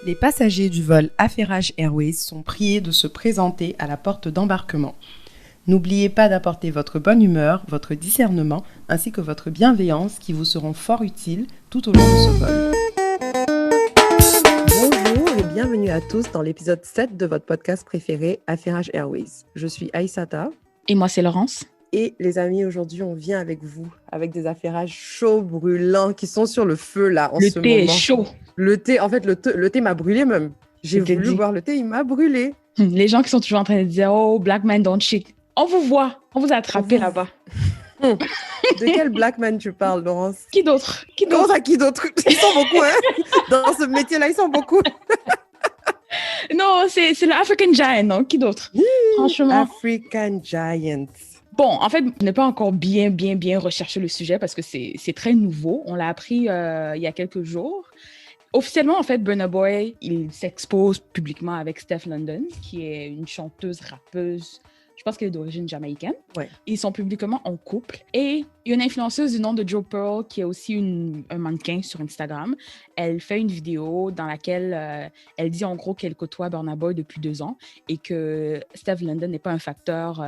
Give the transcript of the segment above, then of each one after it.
Les passagers du vol Affairage Airways sont priés de se présenter à la porte d'embarquement. N'oubliez pas d'apporter votre bonne humeur, votre discernement ainsi que votre bienveillance qui vous seront fort utiles tout au long de ce vol. Bonjour et bienvenue à tous dans l'épisode 7 de votre podcast préféré Affairage Airways. Je suis Aïssata. Et moi, c'est Laurence. Et les amis, aujourd'hui, on vient avec vous, avec des affairages chauds, brûlants, qui sont sur le feu là en ce moment. Le thé est chaud. Le thé, en fait, le thé m'a brûlé même. J'ai voulu boire le thé, il m'a brûlé. Les gens qui sont toujours en train de dire « Oh, black man don't cheat ». On vous voit, on vous a attrapé là-bas. De quel black man tu parles, Laurence? Qui d'autre? Comment ça, qui d'autre? Ils sont beaucoup, hein? Dans ce métier-là, ils sont beaucoup. Non, c'est le African Giant, non? Qui d'autre? Franchement. African Giant. Bon, en fait, je n'ai pas encore bien recherché le sujet parce que c'est très nouveau. On l'a appris il y a quelques jours. Officiellement, en fait, Burna Boy, il s'expose publiquement avec Steph London, qui est une chanteuse, rappeuse. Je pense qu'elle est d'origine jamaïcaine. Ouais. Ils sont publiquement en couple. Et il y a une influenceuse du nom de Jo Pearl, qui est aussi un mannequin sur Instagram. Elle fait une vidéo dans laquelle elle dit en gros qu'elle côtoie Burna Boy depuis 2 ans et que Steph London n'est pas un facteur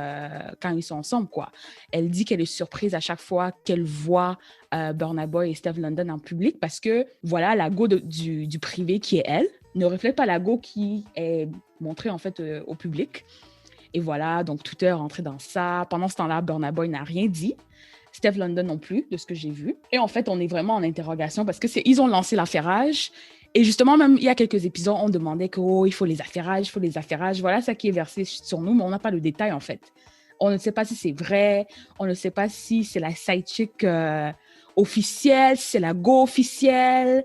quand ils sont ensemble, quoi. Elle dit qu'elle est surprise à chaque fois qu'elle voit Burna Boy et Steph London en public parce que, voilà, la go du privé qui est elle ne reflète pas la go qui est montrée, en fait, au public. Et voilà, donc Twitter est rentré dans ça. Pendant ce temps-là, Burna Boy n'a rien dit. Steph London non plus, de ce que j'ai vu. Et en fait, on est vraiment en interrogation parce qu'ils ont lancé l'affairage. Et justement, même il y a quelques épisodes, on demandait qu'il faut les affairages, il faut les affairages. Voilà ça qui est versé sur nous, mais on n'a pas le détail en fait. On ne sait pas si c'est vrai, on ne sait pas si c'est la side chick officielle, si c'est la go officielle.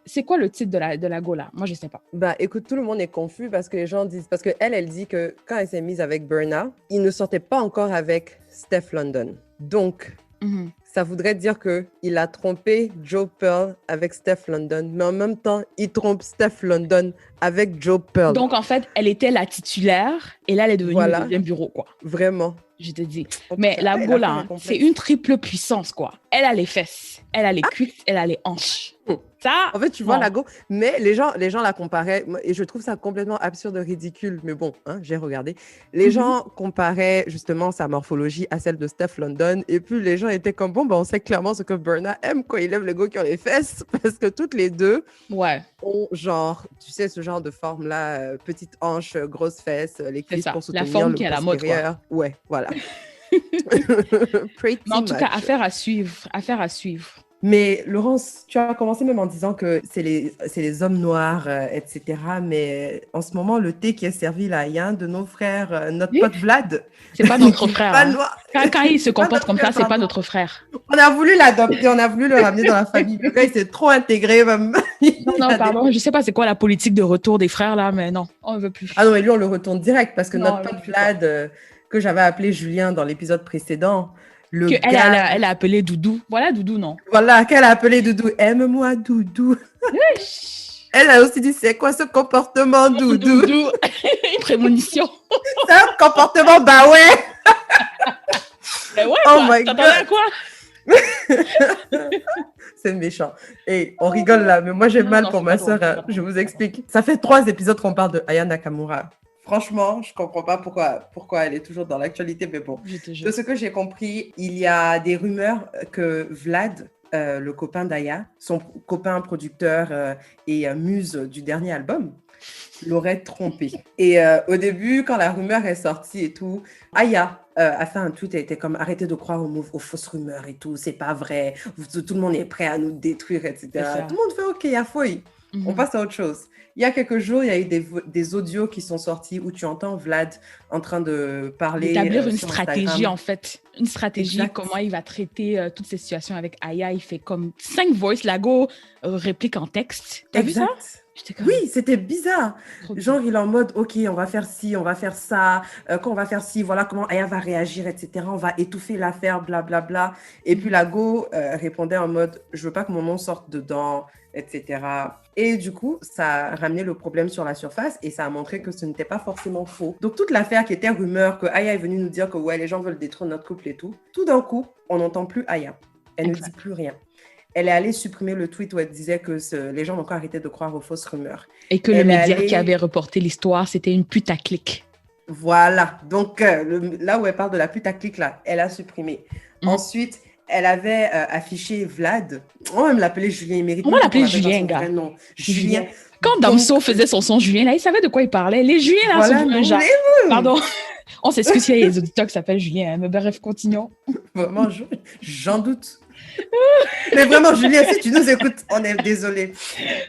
C'est quoi le titre de la go là? Moi, je sais pas. Bah, écoute, tout le monde est confus parce que les gens disent... Parce qu'elle dit que quand elle s'est mise avec Burna, il ne sortait pas encore avec Steph London. Donc, ça voudrait dire qu'il a trompé Jo Pearl avec Steph London, mais en même temps, il trompe Steph London avec Jo Pearl. Donc, en fait, elle était la titulaire et là, elle est devenue le deuxième bureau, quoi. Vraiment. Je te dis. Mais la go là, c'est une triple puissance, quoi. Elle a les fesses, elle a les cuisses, elle a les hanches. Ça, en fait, tu vois la go, mais les gens la comparaient, et je trouve ça complètement absurde et ridicule, mais bon, hein, j'ai regardé. Les gens comparaient justement sa morphologie à celle de Steph London, et puis les gens étaient comme, bon, ben, on sait clairement ce que Burna aime quand il aime les go qui ont les fesses, parce que toutes les deux ont genre, tu sais, ce genre de forme-là, petite hanche, grosse fesse, les cuisses pour soutenir la forme le qui est à la mode, quoi. Ouais, voilà. Mais en tout cas, affaire à suivre. Mais Laurence, tu as commencé même en disant que c'est les hommes noirs, etc. Mais en ce moment, le thé qui est servi là, il y a un de nos frères, notre pote Vlad. C'est pas notre frère. Hein. Quand il se comporte comme ça, c'est pas notre frère. On a voulu l'adopter, on a voulu le ramener dans la famille. Le gars, il s'est trop intégré. Même. Non, pardon, je sais pas c'est quoi la politique de retour des frères là, mais non, on ne veut plus. Ah non, mais lui, on le retourne direct parce que notre pote Vlad, que j'avais appelé Julien dans l'épisode précédent, elle a appelé Doudou. Voilà Doudou, non? Voilà, qu'elle a appelé Doudou. Aime-moi, Doudou. Elle a aussi dit, c'est quoi ce comportement, Doudou? Une prémonition. C'est un comportement, bah ouais. Mais ouais, oh my God. T'attendais à quoi? C'est méchant. Et on rigole là, mais moi j'ai mal pour ma sœur. Je vous explique. Ça fait 3 épisodes qu'on parle de Aya Nakamura. Franchement, je comprends pas pourquoi elle est toujours dans l'actualité, mais bon. De ce que j'ai compris, il y a des rumeurs que Vlad, le copain d'Aya, son copain producteur et muse du dernier album, l'aurait trompé. Et au début, quand la rumeur est sortie et tout, Aya a fait un tweet, elle était comme « Arrêtez de croire aux fausses rumeurs et tout, c'est pas vrai, tout le monde est prêt à nous détruire, etc. » Tout le monde fait « Ok, il y a fouille. On passe à autre chose. » Il y a quelques jours, il y a eu des audios qui sont sortis où tu entends Vlad en train de parler. D'établir une stratégie, Instagram. En fait. Une stratégie, comment il va traiter toutes ces situations avec Aya. Il fait comme 5 voice, la go réplique en texte. T'as vu ça? Oui, c'était bizarre. Genre, il est en mode, ok, on va faire ci, on va faire ça. Quand on va faire ci, voilà comment Aya va réagir, etc. On va étouffer l'affaire, blablabla. Et puis la go répondait en mode, je veux pas que mon nom sorte dedans, etc. Et du coup, ça a ramené le problème sur la surface et ça a montré que ce n'était pas forcément faux. Donc, toute l'affaire qui était rumeur, que Aya est venue nous dire que ouais, les gens veulent détruire notre couple et tout d'un coup, on n'entend plus Aya. Elle ne dit plus rien. elle est allée supprimer le tweet où elle disait que les gens ont encore arrêté de croire aux fausses rumeurs. Et que le média qui avait reporté l'histoire, c'était une putaclic. Voilà. Donc, là où elle parle de la putaclic, là, elle a supprimé. Ensuite, elle avait affiché Vlad. On va même l'appeler Julien. Il mérite. On va l'appeler Julien, gars. Non, Julien. Quand Damso faisait son son Julien, là, il savait de quoi il parlait. Les Juliens, là, voilà, sont un genre. Pardon. On s'excuse s'il y a les auditeurs qui s'appellent Julien, hein, mais bref, continuons. Vraiment, j'en doute. Mais vraiment, Julien, si tu nous écoutes, on est désolé.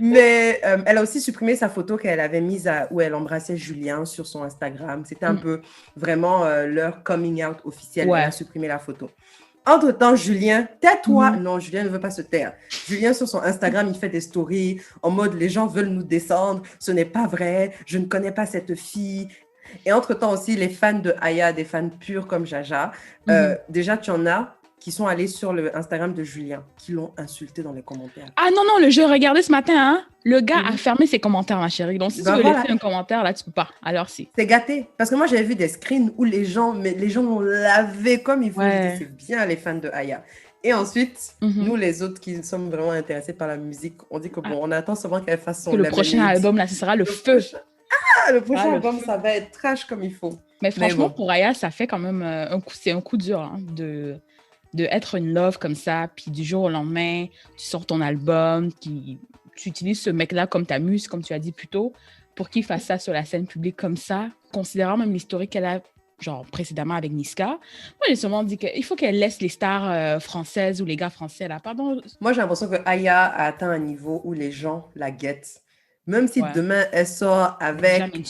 Mais elle a aussi supprimé sa photo qu'elle avait mise où elle embrassait Julien sur son Instagram. C'était un peu vraiment leur coming out officiel. Ouais. Elle a supprimé la photo. Entre-temps, Julien, tais-toi. Non, Julien ne veut pas se taire. Julien, sur son Instagram, il fait des stories en mode « Les gens veulent nous descendre. Ce n'est pas vrai. Je ne connais pas cette fille. » Et entre-temps aussi, les fans de Aya, des fans purs comme Jaja, déjà, tu en as qui sont allés sur le Instagram de Julien, qui l'ont insulté dans les commentaires. Ah non, j'ai regardé ce matin, hein. Le gars a fermé ses commentaires, ma chérie. Donc, si tu veux laisser un commentaire, là, tu peux pas. Alors, si. C'est gâté. Parce que moi, j'avais vu des screens où les gens l'ont lavé comme il faut. Ouais. C'est bien les fans de Aya. Et ensuite, nous, les autres qui sommes vraiment intéressés par la musique, on dit que bon, on attend seulement qu'elle fasse son... Que le prochain album, là, ce sera le feu. Le prochain album, ça va être trash comme il faut. Mais franchement, pour Aya, ça fait quand même c'est un coup dur, hein, de être une love comme ça, puis du jour au lendemain, tu sors ton album, tu utilises ce mec-là comme ta muse, comme tu as dit plus tôt, pour qu'il fasse ça sur la scène publique comme ça, considérant même l'historique qu'elle a, genre précédemment avec Niska. Moi, j'ai sûrement dit qu'il faut qu'elle laisse les stars françaises ou les gars français là. Pardon. Moi, j'ai l'impression que Aya a atteint un niveau où les gens la guettent. Même si demain, elle sort avec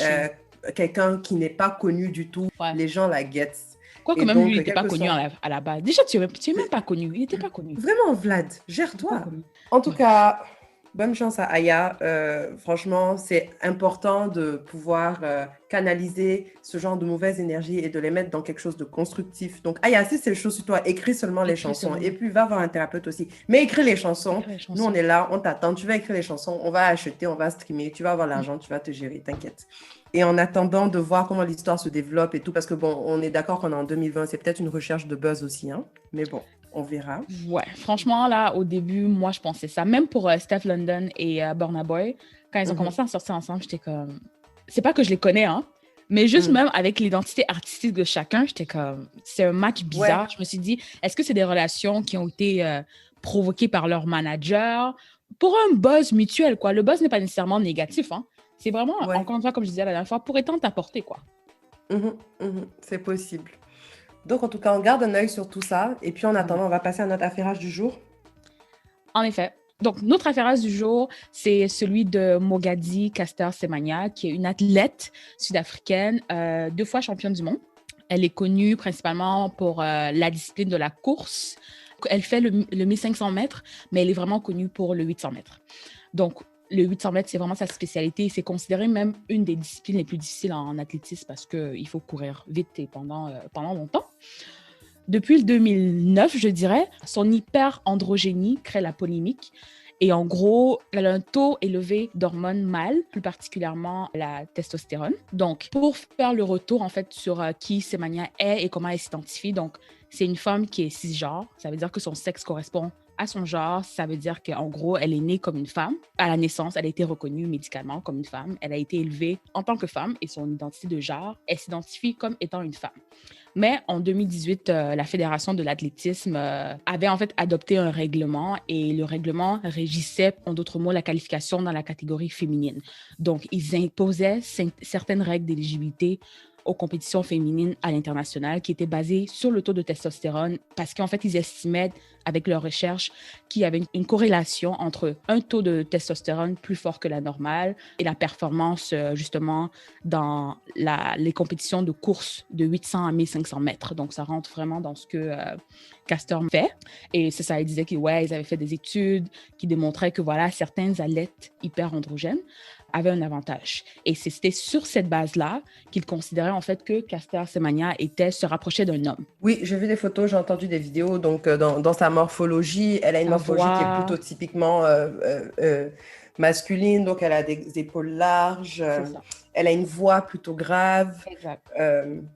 quelqu'un qui n'est pas connu du tout, les gens la guettent. Quoique même donc, lui, il n'était pas connu à la base. Déjà, tu n'es même pas connu. Il n'était pas connu. Vraiment, Vlad, gère-toi. En tout cas, bonne chance à Aya. Franchement, c'est important de pouvoir canaliser ce genre de mauvaises énergies et de les mettre dans quelque chose de constructif. Donc, Aya, si c'est le chose sur toi, écris seulement les chansons. Et puis, va voir un thérapeute aussi. Mais écris les chansons. Nous, on est là, on t'attend. Tu vas écrire les chansons, on va acheter, on va streamer. Tu vas avoir l'argent, tu vas te gérer, t'inquiète. Et en attendant de voir comment l'histoire se développe et tout, parce que bon, on est d'accord qu'on est en 2020, c'est peut-être une recherche de buzz aussi, hein. Mais bon, on verra. Ouais, franchement, là, au début, moi, je pensais ça. Même pour Steph London et Burna Boy, quand ils ont commencé à sortir ensemble, j'étais comme... C'est pas que je les connais, hein, mais juste même avec l'identité artistique de chacun, j'étais comme... C'est un match bizarre. Ouais. Je me suis dit, est-ce que c'est des relations qui ont été provoquées par leur manager pour un buzz mutuel, quoi? Le buzz n'est pas nécessairement négatif, hein. C'est vraiment, encore une fois, comme je disais la dernière fois, pour étendre ta portée, quoi. C'est possible. Donc, en tout cas, on garde un œil sur tout ça. Et puis, en attendant, on va passer à notre affairage du jour. En effet. Donc, notre affairage du jour, c'est celui de Mogadi Caster Semenya, qui est une athlète sud-africaine, 2 fois championne du monde. Elle est connue principalement pour la discipline de la course. Elle fait le 1500 mètres, mais elle est vraiment connue pour le 800 mètres. Donc, le 800 mètres, c'est vraiment sa spécialité. C'est considéré même une des disciplines les plus difficiles en athlétisme parce qu'il faut courir vite et pendant longtemps. Depuis le 2009, je dirais, son hyperandrogénie crée la polémique. Et en gros, elle a un taux élevé d'hormones mâles, plus particulièrement la testostérone. Donc, pour faire le retour, en fait, sur qui Semenya est et comment elle s'identifie, donc, c'est une femme qui est cisgenre. Ça veut dire que son sexe correspond à son genre. Ça veut dire qu'en gros, elle est née comme une femme. À la naissance, elle a été reconnue médicalement comme une femme. Elle a été élevée en tant que femme et son identité de genre, elle s'identifie comme étant une femme. Mais en 2018, la Fédération de l'athlétisme avait en fait adopté un règlement et le règlement régissait, en d'autres mots, la qualification dans la catégorie féminine. Donc, ils imposaient certaines règles d'éligibilité aux compétitions féminines à l'international qui étaient basées sur le taux de testostérone parce qu'en fait, ils estimaient avec leurs recherches qu'il y avait une corrélation entre un taux de testostérone plus fort que la normale et la performance justement dans les compétitions de course de 800 à 1500 mètres. Donc, ça rentre vraiment dans ce que Caster fait. Et c'est ça, il disait qu'ils avaient fait des études qui démontraient que voilà, certains athlètes hyperandrogènes avaient un avantage. Et c'était sur cette base-là qu'il considérait en fait que Caster Semenya se rapprochait d'un homme. Oui, j'ai vu des photos, j'ai entendu des vidéos. Donc, dans sa morphologie, elle a une morphologie qui est plutôt typiquement masculine. Donc, elle a des épaules larges. elle a une voix plutôt grave. Exact.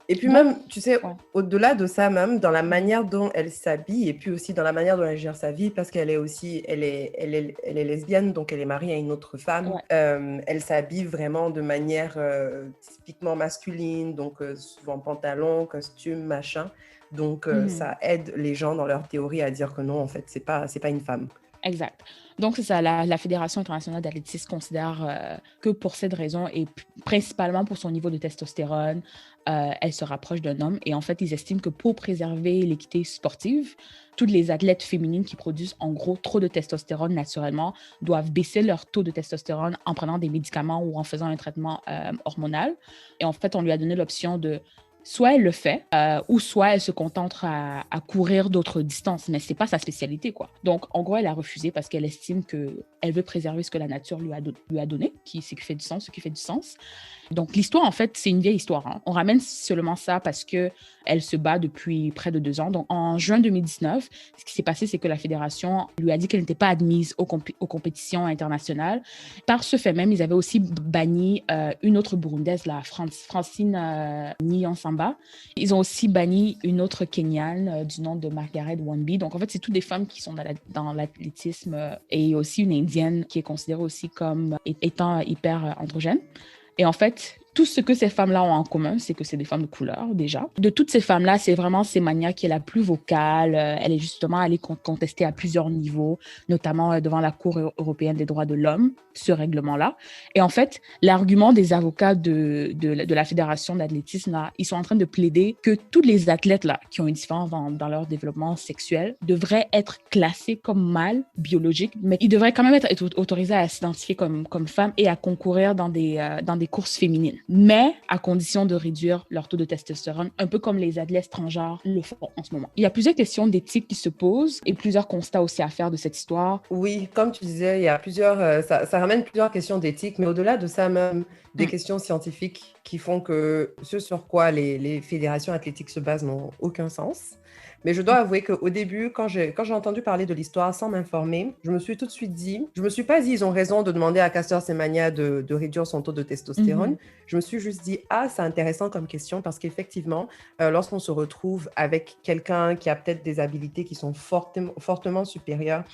Et puis même, tu sais, Ouais. au-delà de ça, même dans la manière dont elle s'habille et puis aussi dans la manière dont elle gère sa vie, parce qu'elle est aussi, elle est lesbienne, donc elle est mariée à une autre femme. Ouais. Elle s'habille vraiment de manière typiquement masculine, donc souvent pantalon, costume, machin. Donc ça aide les gens dans leur théorie à dire que non, en fait, c'est pas une femme. Exact. Donc, c'est ça, la Fédération internationale d'athlétisme considère que pour cette raison, et principalement pour son niveau de testostérone, elle se rapproche d'un homme. Et en fait, ils estiment que pour préserver l'équité sportive, toutes les athlètes féminines qui produisent en gros trop de testostérone naturellement doivent baisser leur taux de testostérone en prenant des médicaments ou en faisant un traitement hormonal. Et en fait, on lui a donné l'option de soit elle le fait, ou soit elle se contente à courir d'autres distances, mais c'est pas sa spécialité, quoi. Donc, en gros, elle a refusé parce qu'elle estime qu'elle veut préserver ce que la nature lui a donné, ce qui fait du sens. Donc, l'histoire, en fait, c'est une vieille histoire. Hein. On ramène seulement ça parce qu'elle se bat depuis près de 2 ans. Donc, en juin 2019, ce qui s'est passé, c'est que la fédération lui a dit qu'elle n'était pas admise aux compétitions internationales. Par ce fait même, ils avaient aussi banni une autre Burundaise, la Francine Niyonsamba. Ils ont aussi banni une autre Kenyane du nom de Margaret Wanbi. Donc, en fait, c'est toutes des femmes qui sont dans l'athlétisme et aussi une Indienne qui est considérée aussi comme étant hyper androgène. Et en fait, tout ce que ces femmes-là ont en commun, c'est que c'est des femmes de couleur, déjà. De toutes ces femmes-là, c'est vraiment Semenya qui est la plus vocale. Elle est justement allée contester à plusieurs niveaux, notamment devant la Cour européenne des droits de l'homme, ce règlement-là. Et en fait, l'argument des avocats de la Fédération d'athlétisme, là, ils sont en train de plaider que tous les athlètes là, qui ont une différence dans leur développement sexuel devraient être classés comme mâles biologiques, mais ils devraient quand même être autorisés à s'identifier comme femmes et à concourir dans des courses féminines, mais à condition de réduire leur taux de testostérone, un peu comme les athlètes transgenres le font en ce moment. Il y a plusieurs questions d'éthique qui se posent et plusieurs constats aussi à faire de cette histoire. Oui, comme tu disais, il y a plusieurs, ça ramène plusieurs questions d'éthique, mais au-delà de ça même, des questions scientifiques qui font que ce sur quoi les fédérations athlétiques se basent n'ont aucun sens. Mais je dois avouer qu'au début, quand j'ai entendu parler de l'histoire sans m'informer, je me suis tout de suite dit, je me suis pas dit, ils ont raison de demander à Caster Semenya de réduire son taux de testostérone. Je me suis juste dit, c'est intéressant comme question parce qu'effectivement, lorsqu'on se retrouve avec quelqu'un qui a peut-être des habilités qui sont fortement supérieures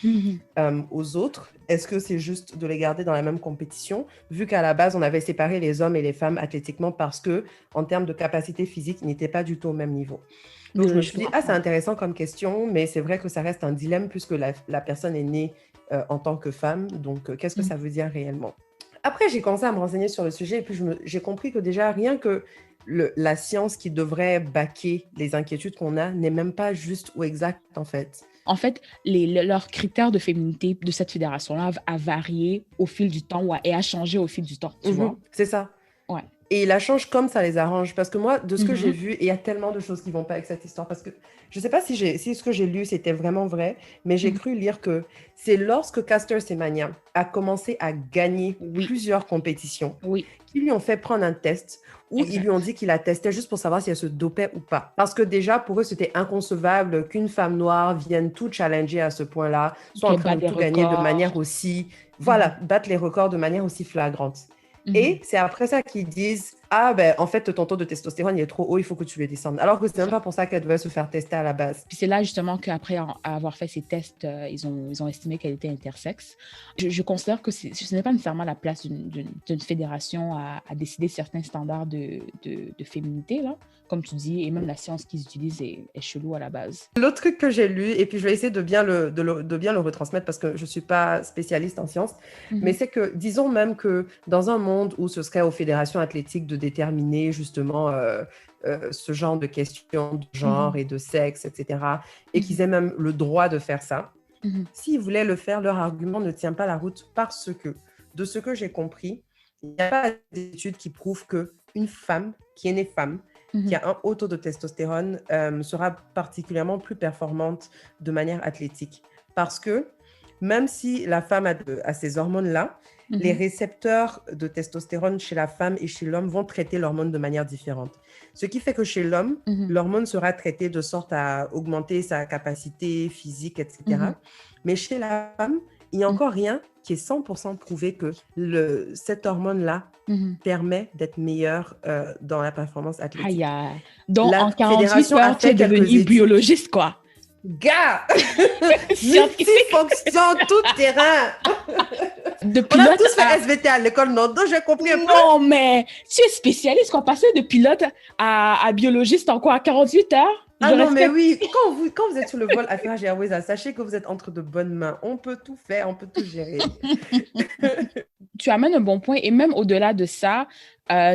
aux autres, est-ce que c'est juste de les garder dans la même compétition, vu qu'à la base, on avait séparé les hommes et les femmes athlétiquement parce que, en termes de capacité physique, ils n'étaient pas du tout au même niveau. Donc, je me suis dit, c'est intéressant comme question, mais c'est vrai que ça reste un dilemme puisque la personne est née en tant que femme. Donc, qu'est-ce que ça veut dire réellement? Après, j'ai commencé à me renseigner sur le sujet et puis j'ai compris que déjà, rien que la science qui devrait backer les inquiétudes qu'on a n'est même pas juste ou exact, en fait. En fait, leurs critères de féminité de cette fédération-là a varié au fil du temps et a changé au fil du temps, tu vois? C'est ça. Ouais. Et ils la changent comme ça les arrange. Parce que moi, de ce que j'ai vu, et il y a tellement de choses qui ne vont pas avec cette histoire, parce que je ne sais pas si ce que j'ai lu, c'était vraiment vrai, mais j'ai cru lire que c'est lorsque Caster Semenya a commencé à gagner plusieurs compétitions qui lui ont fait prendre un test où ils lui ont dit qu'il a testé juste pour savoir si elle se dopait ou pas. Parce que déjà, pour eux, c'était inconcevable qu'une femme noire vienne tout challenger à ce point-là, soit en train de tout gagner de manière aussi... Voilà, battre les records de manière aussi flagrante. Et c'est après ça qu'ils disent « Ah, ben, en fait, ton taux de testostérone il est trop haut, il faut que tu le descendes. » Alors que c'est même pas pour ça qu'elle devait se faire tester à la base. Puis c'est là, justement, qu'après avoir fait ces tests, ils ont estimé qu'elle était intersexe. Je considère que ce n'est pas nécessairement la place d'une fédération à décider certains standards de féminité, là, comme tu dis, et même la science qu'ils utilisent est chelou à la base. L'autre truc que j'ai lu, et puis je vais essayer de bien le retransmettre parce que je ne suis pas spécialiste en sciences, mais c'est que, disons même que dans un monde où ce serait aux fédérations athlétiques de déterminer justement ce genre de questions de genre et de sexe, etc., et qu'ils aient même le droit de faire ça, s'ils voulaient le faire, leur argument ne tient pas la route parce que, de ce que j'ai compris, il n'y a pas d'études qui prouvent qu'une femme qui est née femme, qui a un haut taux de testostérone, sera particulièrement plus performante de manière athlétique. Parce que même si la femme a ces hormones-là, les récepteurs de testostérone chez la femme et chez l'homme vont traiter l'hormone de manière différente. Ce qui fait que chez l'homme, l'hormone sera traitée de sorte à augmenter sa capacité physique, etc. Mais chez la femme, il n'y a encore rien qui est 100% prouvé que cette hormone-là permet d'être meilleure dans la performance athlétique. Donc, la en 48 fédération heures, tu es devenu biologiste, quoi. Gars! Multifonction, tout terrain! On a tous fait SVT à l'école, non? Donc, j'ai compris un peu. Non, mais tu es spécialiste, quoi. Passer de pilote à biologiste en quoi? À 48 heures? Ah non, mais oui, quand vous êtes sur le vol Affairage Airways, sachez que vous êtes entre de bonnes mains. On peut tout faire, on peut tout gérer. Tu amènes un bon point. Et même au-delà de ça,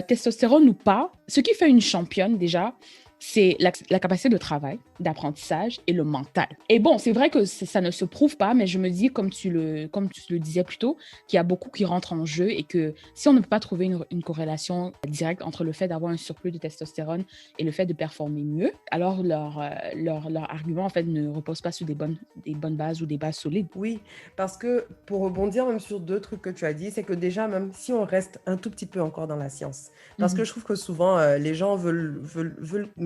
testostérone ou pas, ce qui fait une championne déjà, c'est la capacité de travail, d'apprentissage et le mental. Et bon, c'est vrai que ça ne se prouve pas, mais je me dis, comme tu le disais plus tôt, qu'il y a beaucoup qui rentrent en jeu et que si on ne peut pas trouver une corrélation directe entre le fait d'avoir un surplus de testostérone et le fait de performer mieux, alors leur argument, en fait, ne repose pas sur des bonnes bases ou des bases solides. Oui, parce que pour rebondir même sur 2 trucs que tu as dit, c'est que déjà, même si on reste un tout petit peu encore dans la science, parce que je trouve que souvent, les gens veulent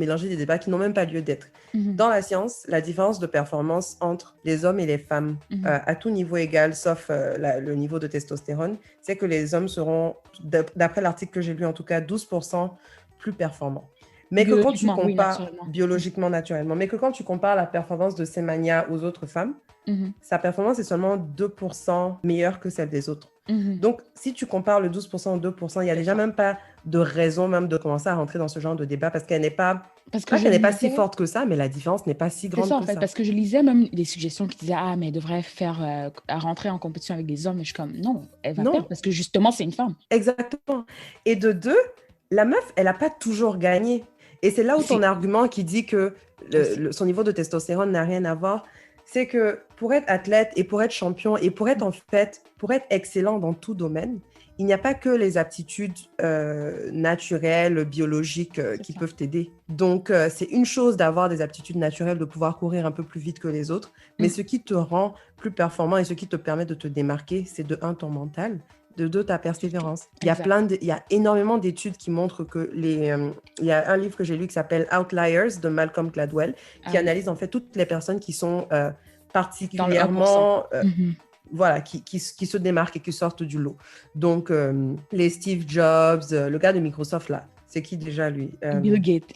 mélanger des débats qui n'ont même pas lieu d'être. Dans la science, la différence de performance entre les hommes et les femmes, à tout niveau égal, sauf le niveau de testostérone, c'est que les hommes seront, d'après l'article que j'ai lu en tout cas, 12% plus performants. Mais que quand tu compares biologiquement, naturellement, mais que quand tu compares la performance de Semenya aux autres femmes, sa performance est seulement 2% meilleure que celle des autres. Donc, si tu compares le 12% au 2%, il n'y a déjà même pas de raison même de commencer à rentrer dans ce genre de débat parce qu'elle n'est pas, pas si forte que ça, mais la différence n'est pas si grande que ça. Parce que je lisais même des suggestions qui disaient « Ah, mais elle devrait rentrer en compétition avec des hommes. » Et je suis comme « Non, elle va perdre parce que justement, c'est une femme. » Exactement. Et de 2, la meuf, elle n'a pas toujours gagné. Et c'est là où ton argument qui dit que son niveau de testostérone n'a rien à voir, c'est que pour être athlète et pour être champion et pour être excellent dans tout domaine, il n'y a pas que les aptitudes naturelles, biologiques qui peuvent t'aider. Donc, c'est une chose d'avoir des aptitudes naturelles, de pouvoir courir un peu plus vite que les autres, mais ce qui te rend plus performant et ce qui te permet de te démarquer, c'est de 1, ton mental, de 2, ta persévérance. Il y a énormément d'études qui montrent que il y a un livre que j'ai lu qui s'appelle Outliers de Malcolm Gladwell qui analyse en fait toutes les personnes qui sont particulièrement voilà, qui se démarquent et qui sortent du lot. Donc, les Steve Jobs, le gars de Microsoft là, c'est qui déjà lui? Bill Gates.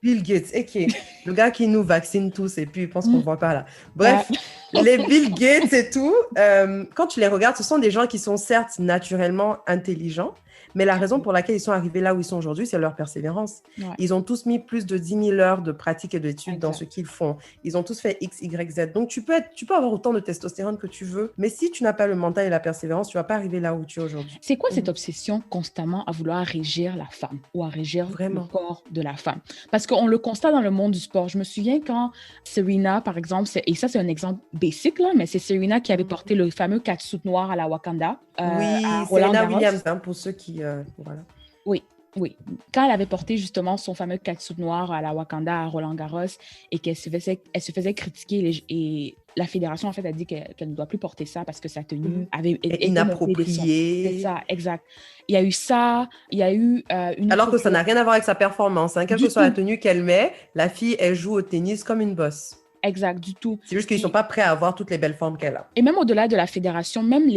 Bill Gates, ok. Le gars qui nous vaccine tous et puis il pense qu'on ne voit pas là. Bref, les Bill Gates et tout, quand tu les regardes, ce sont des gens qui sont certes naturellement intelligents, mais la raison pour laquelle ils sont arrivés là où ils sont aujourd'hui, c'est leur persévérance. Ouais. Ils ont tous mis plus de 10 000 heures de pratique et d'études dans ce qu'ils font. Ils ont tous fait X, Y, Z. Donc, tu peux avoir autant de testostérone que tu veux, mais si tu n'as pas le mental et la persévérance, tu ne vas pas arriver là où tu es aujourd'hui. C'est quoi cette obsession constamment à vouloir régir la femme ou à régir le corps de la femme? Parce qu'on le constate dans le monde du sport. Je me souviens quand Serena, par exemple, et ça, c'est un exemple basic, là, mais c'est Serena qui avait porté le fameux catsuit noir à la Wakanda. Oui, Serena Williams, hein, pour ceux qui... voilà. Oui. Quand elle avait porté justement son fameux catsuit noir à la Wakanda, à Roland-Garros, et qu'elle se faisait critiquer, et la fédération, en fait, a dit qu'elle ne doit plus porter ça parce que sa tenue avait été inappropriée. C'est ça, exact. Il y a eu ça, il y a eu... Alors que ça n'a rien à voir avec sa performance. Hein. Quelle que soit la tenue qu'elle met, la fille, elle joue au tennis comme une bosse. Exact, du tout. C'est juste qu'ils ne sont pas prêts à avoir toutes les belles formes qu'elle a. Et même au-delà de la fédération, même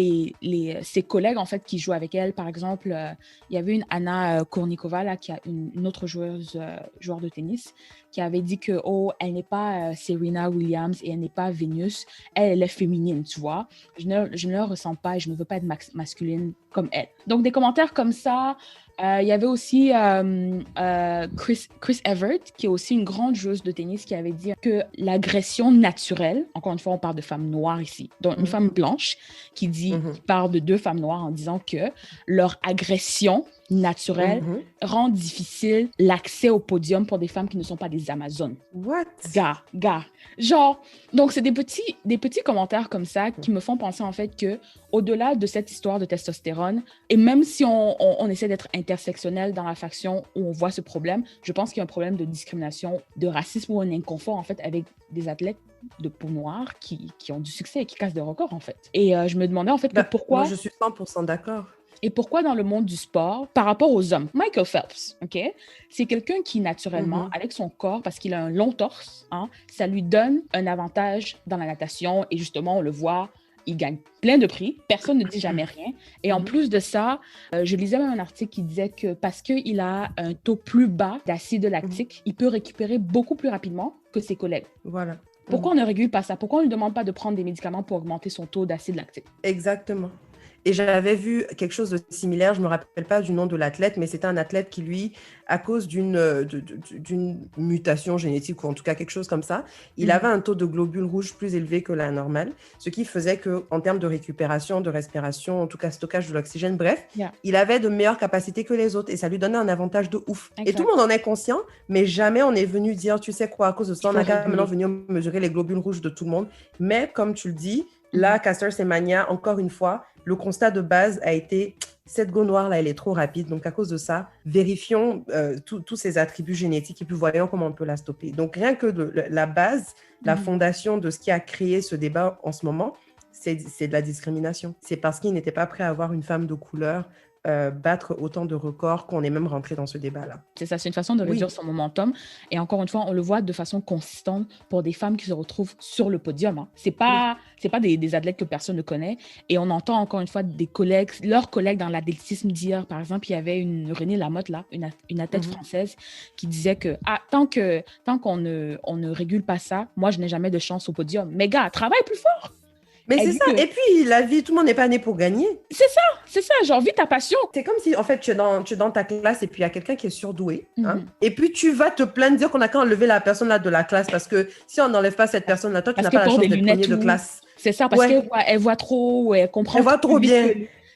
ses collègues, en fait, qui jouent avec elle, par exemple, il y avait une Anna Kournikova, là, qui a une autre joueur de tennis, qui avait dit que, elle n'est pas Serena Williams et elle n'est pas Vénus, elle est féminine, tu vois. Je ne le ressens pas et je ne veux pas être masculine comme elle. Donc, des commentaires comme ça. Il y avait aussi Chris Evert, qui est aussi une grande joueuse de tennis, qui avait dit que l'agression naturelle, encore une fois, on parle de femmes noires ici, donc une femme blanche qui parle de 2 femmes noires en disant que leur agression naturelle rend difficile l'accès au podium pour des femmes qui ne sont pas des Amazones. What? Gars. Genre, donc c'est des petits commentaires comme ça qui me font penser en fait que au-delà de cette histoire de testostérone, et même si on essaie d'être intersectionnel dans la faction où on voit ce problème, je pense qu'il y a un problème de discrimination, de racisme ou un inconfort en fait avec des athlètes de peau noire qui ont du succès et qui cassent des records en fait. Et je me demandais en fait pourquoi... Moi, je suis 100% d'accord. Et pourquoi dans le monde du sport, par rapport aux hommes, Michael Phelps, ok, c'est quelqu'un qui naturellement, avec son corps, parce qu'il a un long torse, ça lui donne un avantage dans la natation et justement, on le voit, il gagne plein de prix, personne ne dit jamais rien. Et en plus de ça, je lisais même un article qui disait que parce qu'il a un taux plus bas d'acide lactique, il peut récupérer beaucoup plus rapidement que ses collègues. Voilà. Pourquoi on ne régule pas ça? Pourquoi on ne lui demande pas de prendre des médicaments pour augmenter son taux d'acide lactique? Exactement. Et j'avais vu quelque chose de similaire, je ne me rappelle pas du nom de l'athlète, mais c'était un athlète qui, lui, à cause d'une mutation génétique, ou en tout cas quelque chose comme ça, il avait un taux de globules rouges plus élevé que la normale, ce qui faisait qu'en termes de récupération, de respiration, en tout cas stockage de l'oxygène, bref, il avait de meilleures capacités que les autres et ça lui donnait un avantage de ouf. Exact. Et tout le monde en est conscient, mais jamais on est venu dire, tu sais quoi, à cause de ça, on a quand même maintenant venu mesurer les globules rouges de tout le monde. Mais comme tu le dis, là, Caster Semenya, encore une fois, le constat de base a été cette go noire là, elle est trop rapide. Donc à cause de ça, vérifions tous ses attributs génétiques et puis voyons comment on peut la stopper. Donc rien que la base, la fondation de ce qui a créé ce débat en ce moment, c'est de la discrimination. C'est parce qu'il n'était pas prêt à avoir une femme de couleur battre autant de records qu'on est même rentré dans ce débat-là. C'est ça, c'est une façon de réduire son momentum. Et encore une fois, on le voit de façon consistante pour des femmes qui se retrouvent sur le podium. Hein. C'est pas des athlètes que personne ne connaît. Et on entend encore une fois des collègues, leurs collègues dans l'athlétisme dire, par exemple, il y avait une Renée Lamotte, là, une athlète française, qui disait que tant qu'on ne régule pas ça, moi, je n'ai jamais de chance au podium. Mais gars, travaille plus fort! Mais c'est ça. Et puis, la vie, tout le monde n'est pas né pour gagner. C'est ça. Genre, vis ta passion. C'est comme si, en fait, tu es dans ta classe et puis il y a quelqu'un qui est surdoué. Hein, et puis, tu vas te plaindre, dire qu'on a qu'à enlever la personne là de la classe parce que si on n'enlève pas cette personne là, toi, tu n'as pas la chance d'être premier de classe. C'est ça, parce qu'elle voit trop, elle comprend. Elle voit trop bien.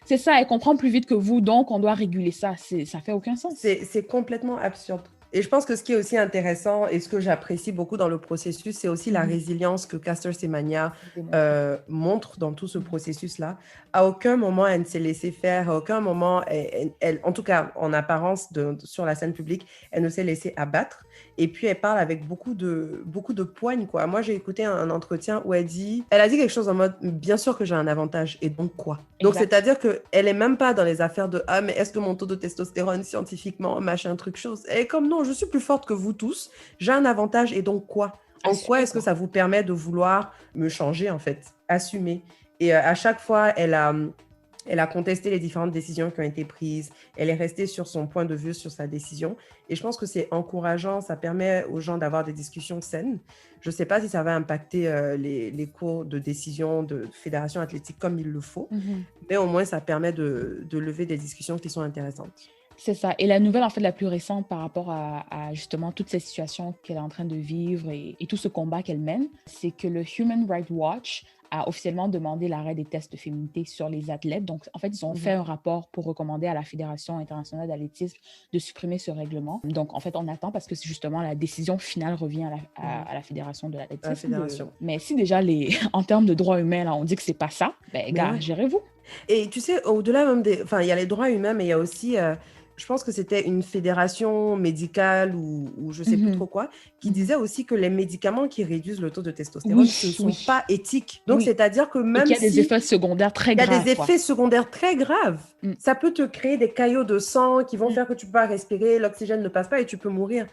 C'est ça, elle comprend plus vite que vous, donc on doit réguler ça. Ça fait aucun sens. C'est complètement absurde. Et je pense que ce qui est aussi intéressant et ce que j'apprécie beaucoup dans le processus, c'est aussi la résilience que Caster Semenya montre dans tout ce processus-là. À aucun moment, elle ne s'est laissée faire. À aucun moment, elle, en tout cas, en apparence, sur la scène publique, elle ne s'est laissée abattre. Et puis, elle parle avec beaucoup de poigne, quoi. Moi, j'ai écouté un entretien où elle a dit quelque chose en mode « Bien sûr que j'ai un avantage. Et donc quoi ?» Donc, c'est-à-dire qu'elle n'est même pas dans les affaires de « Ah, mais est-ce que mon taux de testostérone, scientifiquement, machin, truc, chose ?» Elle est comme « Non, je suis plus forte que vous tous. J'ai un avantage. Et donc quoi ?» En quoi est-ce que ça vous permet de vouloir me changer, en fait? Assumer. Et à chaque fois, elle a contesté les différentes décisions qui ont été prises. Elle est restée sur son point de vue, sur sa décision. Et je pense que c'est encourageant. Ça permet aux gens d'avoir des discussions saines. Je ne sais pas si ça va impacter les cours de décision de fédération athlétique comme il le faut. Mais au moins, ça permet de lever des discussions qui sont intéressantes. C'est ça. Et la nouvelle, en fait, la plus récente par rapport à justement toutes ces situations qu'elle est en train de vivre et tout ce combat qu'elle mène, c'est que le Human Rights Watch a officiellement demandé l'arrêt des tests de féminité sur les athlètes. Donc, en fait, ils ont fait un rapport pour recommander à la Fédération internationale d'athlétisme de supprimer ce règlement. Donc, en fait, on attend parce que c'est justement la décision finale revient à la Fédération de l'athlétisme. Mais si déjà, en termes de droits humains, là, on dit que c'est pas ça, ben, gars, gérez-vous. Et tu sais, au-delà même il y a les droits humains, mais il y a aussi... je pense que c'était une fédération médicale ou je ne sais plus trop quoi, qui disait aussi que les médicaments qui réduisent le taux de testostérone ne sont pas éthiques. Donc, c'est-à-dire que même il y a des effets secondaires très graves. Il y a des effets secondaires très graves. Ça peut te créer des caillots de sang qui vont faire que tu ne peux pas respirer, l'oxygène ne passe pas et tu peux mourir.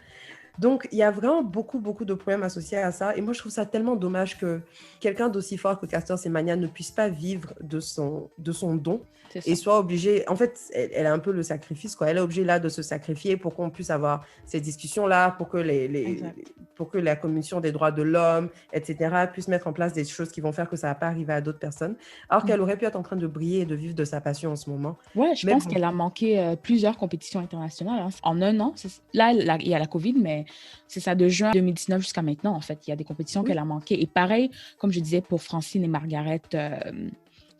Donc, il y a vraiment beaucoup, beaucoup de problèmes associés à ça. Et moi, je trouve ça tellement dommage que quelqu'un d'aussi fort que Caster Semenya ne puisse pas vivre de son don et soit obligée... En fait, elle a un peu le sacrifice, quoi. Elle est obligée là de se sacrifier pour qu'on puisse avoir ces discussions-là, pour que la Commission des droits de l'homme, etc., puisse mettre en place des choses qui vont faire que ça ne va pas arriver à d'autres personnes. Alors qu'elle aurait pu être en train de briller et de vivre de sa passion en ce moment. Ouais, je pense qu'elle a manqué plusieurs compétitions internationales. Hein. En un an, là, il y a la COVID, mais c'est ça, de juin 2019 jusqu'à maintenant, en fait. Il y a des compétitions qu'elle a manquées. Et pareil, comme je disais, pour Francine et Margaret,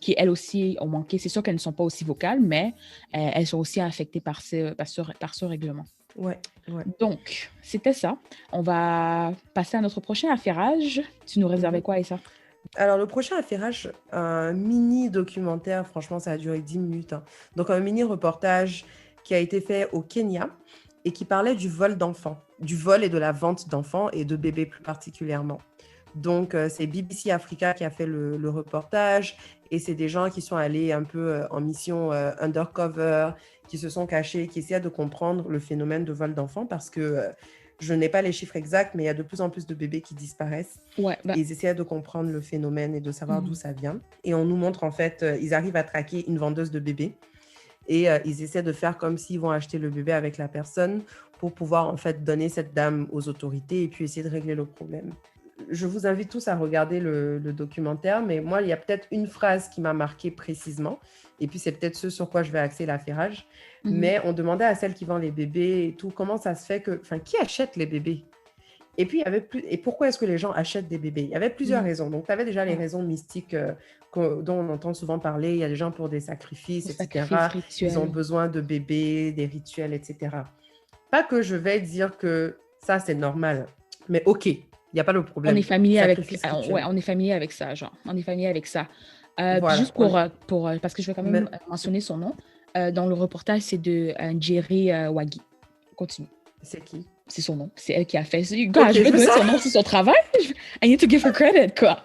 qui elles aussi ont manqué. C'est sûr qu'elles ne sont pas aussi vocales, mais elles sont aussi affectées par ce règlement. Ouais. Donc, c'était ça. On va passer à notre prochain affairage. Tu nous réservais quoi, Aïssa? Alors, le prochain affairage, un mini-documentaire, franchement, ça a duré 10 minutes. Hein. Donc, un mini-reportage qui a été fait au Kenya et qui parlait du vol d'enfants, du vol et de la vente d'enfants et de bébés plus particulièrement. Donc, c'est BBC Africa qui a fait le reportage et c'est des gens qui sont allés un peu en mission undercover, qui se sont cachés, qui essaient de comprendre le phénomène de vol d'enfants parce que je n'ai pas les chiffres exacts, mais il y a de plus en plus de bébés qui disparaissent. Ouais, Et ils essaient de comprendre le phénomène et de savoir d'où ça vient. Et on nous montre, en fait, ils arrivent à traquer une vendeuse de bébés. Et ils essaient de faire comme s'ils vont acheter le bébé avec la personne pour pouvoir, en fait, donner cette dame aux autorités et puis essayer de régler le problème. Je vous invite tous à regarder le documentaire, mais moi, il y a peut-être une phrase qui m'a marquée précisément, et puis c'est peut-être ce sur quoi je vais axer l'affairage, mais on demandait à celle qui vend les bébés et tout, comment ça se fait que... Enfin, qui achète les bébés? Et puis, il y avait et pourquoi est-ce que les gens achètent des bébés? Il y avait plusieurs raisons. Donc, tu avais déjà les raisons mystiques dont on entend souvent parler. Il y a des gens pour des sacrifices, etc. Ils ont besoin de bébés, des rituels, etc. Pas que je vais dire que ça, c'est normal, mais OK. Il n'y a pas de problème. On est familier on est familier avec ça, genre. On est familier avec ça. Voilà. Juste pour parce que je vais quand même mentionner son nom. Dans le reportage, c'est de Njeri Wagi. Continue. C'est qui? C'est son nom. C'est elle qui a fait. Je vais donner son nom sur son travail. I need to give her credit, quoi.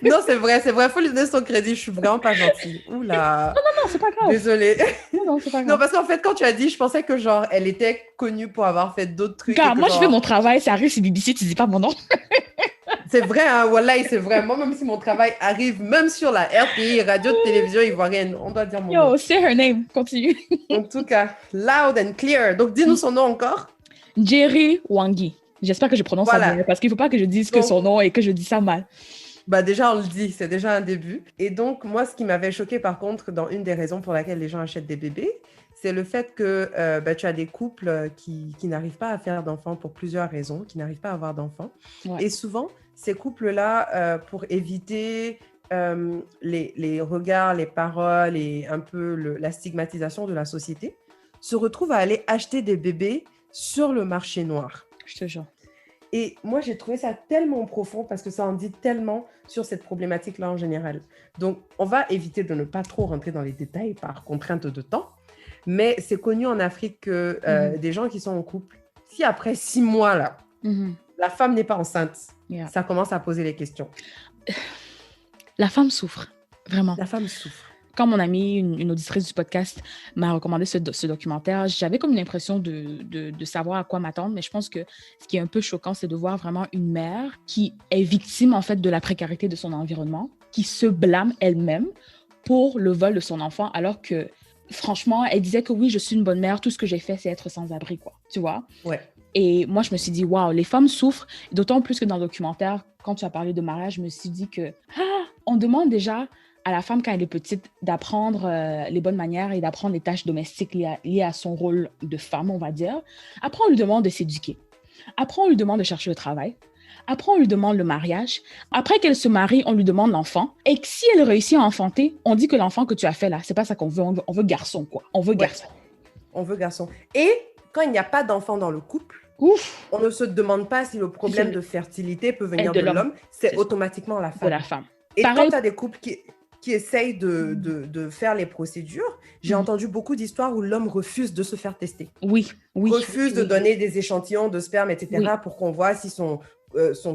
Non, c'est vrai. Il faut lui donner son crédit. Je suis vraiment pas gentille. Oula. Non, c'est pas grave. Désolée. Non, c'est pas grave. Non, parce qu'en fait, quand tu as dit, je pensais que genre, elle était connue pour avoir fait d'autres trucs. Moi, je fais mon travail. Ça arrive sur BBC, tu dis pas mon nom. C'est vrai, hein, Wallah, c'est vrai. Moi, même si mon travail arrive, même sur la RTI, radio, télévision ivoirienne, on doit dire mon nom. Yo, say her name. Continue. En tout cas, loud and clear. Donc, dis-nous son nom encore. Njeri Wagi. J'espère que je prononce ça bien, parce qu'il ne faut pas que je dise que son nom et que je dis ça mal. Bah déjà, on le dit, c'est déjà un début. Et donc, moi, ce qui m'avait choqué, par contre, dans une des raisons pour laquelle les gens achètent des bébés, c'est le fait que tu as des couples qui n'arrivent pas à faire d'enfants pour plusieurs raisons, qui n'arrivent pas à avoir d'enfants. Ouais. Et souvent, ces couples-là, pour éviter les regards, les paroles et un peu la stigmatisation de la société, se retrouvent à aller acheter des bébés sur le marché noir. Je te jure. Et moi, j'ai trouvé ça tellement profond parce que ça en dit tellement sur cette problématique-là en général. Donc, on va éviter de ne pas trop rentrer dans les détails par contrainte de temps. Mais c'est connu en Afrique que des gens qui sont en couple, si après 6 mois, là, la femme n'est pas enceinte, ça commence à poser les questions. La femme souffre, vraiment. La femme souffre. Quand mon amie, une auditrice du podcast, m'a recommandé ce documentaire, j'avais comme l'impression de savoir à quoi m'attendre, mais je pense que ce qui est un peu choquant, c'est de voir vraiment une mère qui est victime, en fait, de la précarité de son environnement, qui se blâme elle-même pour le vol de son enfant, alors que, franchement, elle disait que oui, je suis une bonne mère, tout ce que j'ai fait, c'est être sans abri, quoi, tu vois? Ouais. Et moi, je me suis dit, waouh, les femmes souffrent, d'autant plus que dans le documentaire, quand tu as parlé de mariage, je me suis dit que, on demande déjà à la femme, quand elle est petite, d'apprendre les bonnes manières et d'apprendre les tâches domestiques liées à son rôle de femme, on va dire. Après, on lui demande de s'éduquer. Après, on lui demande de chercher le travail. Après, on lui demande le mariage. Après qu'elle se marie, on lui demande l'enfant. Et que si elle réussit à enfanter, on dit que l'enfant que tu as fait là, c'est pas ça qu'on veut. On veut garçon, quoi. On veut garçon. On veut garçon. Et quand il n'y a pas d'enfant dans le couple, on ne se demande pas si le problème de fertilité peut venir de l'homme. C'est automatiquement la femme. De la femme. Et quand tu as des couples qui essayent de faire les procédures, j'ai entendu beaucoup d'histoires où l'homme refuse de se faire tester. Oui. Refuse de donner des échantillons de sperme, etc., pour qu'on voit si son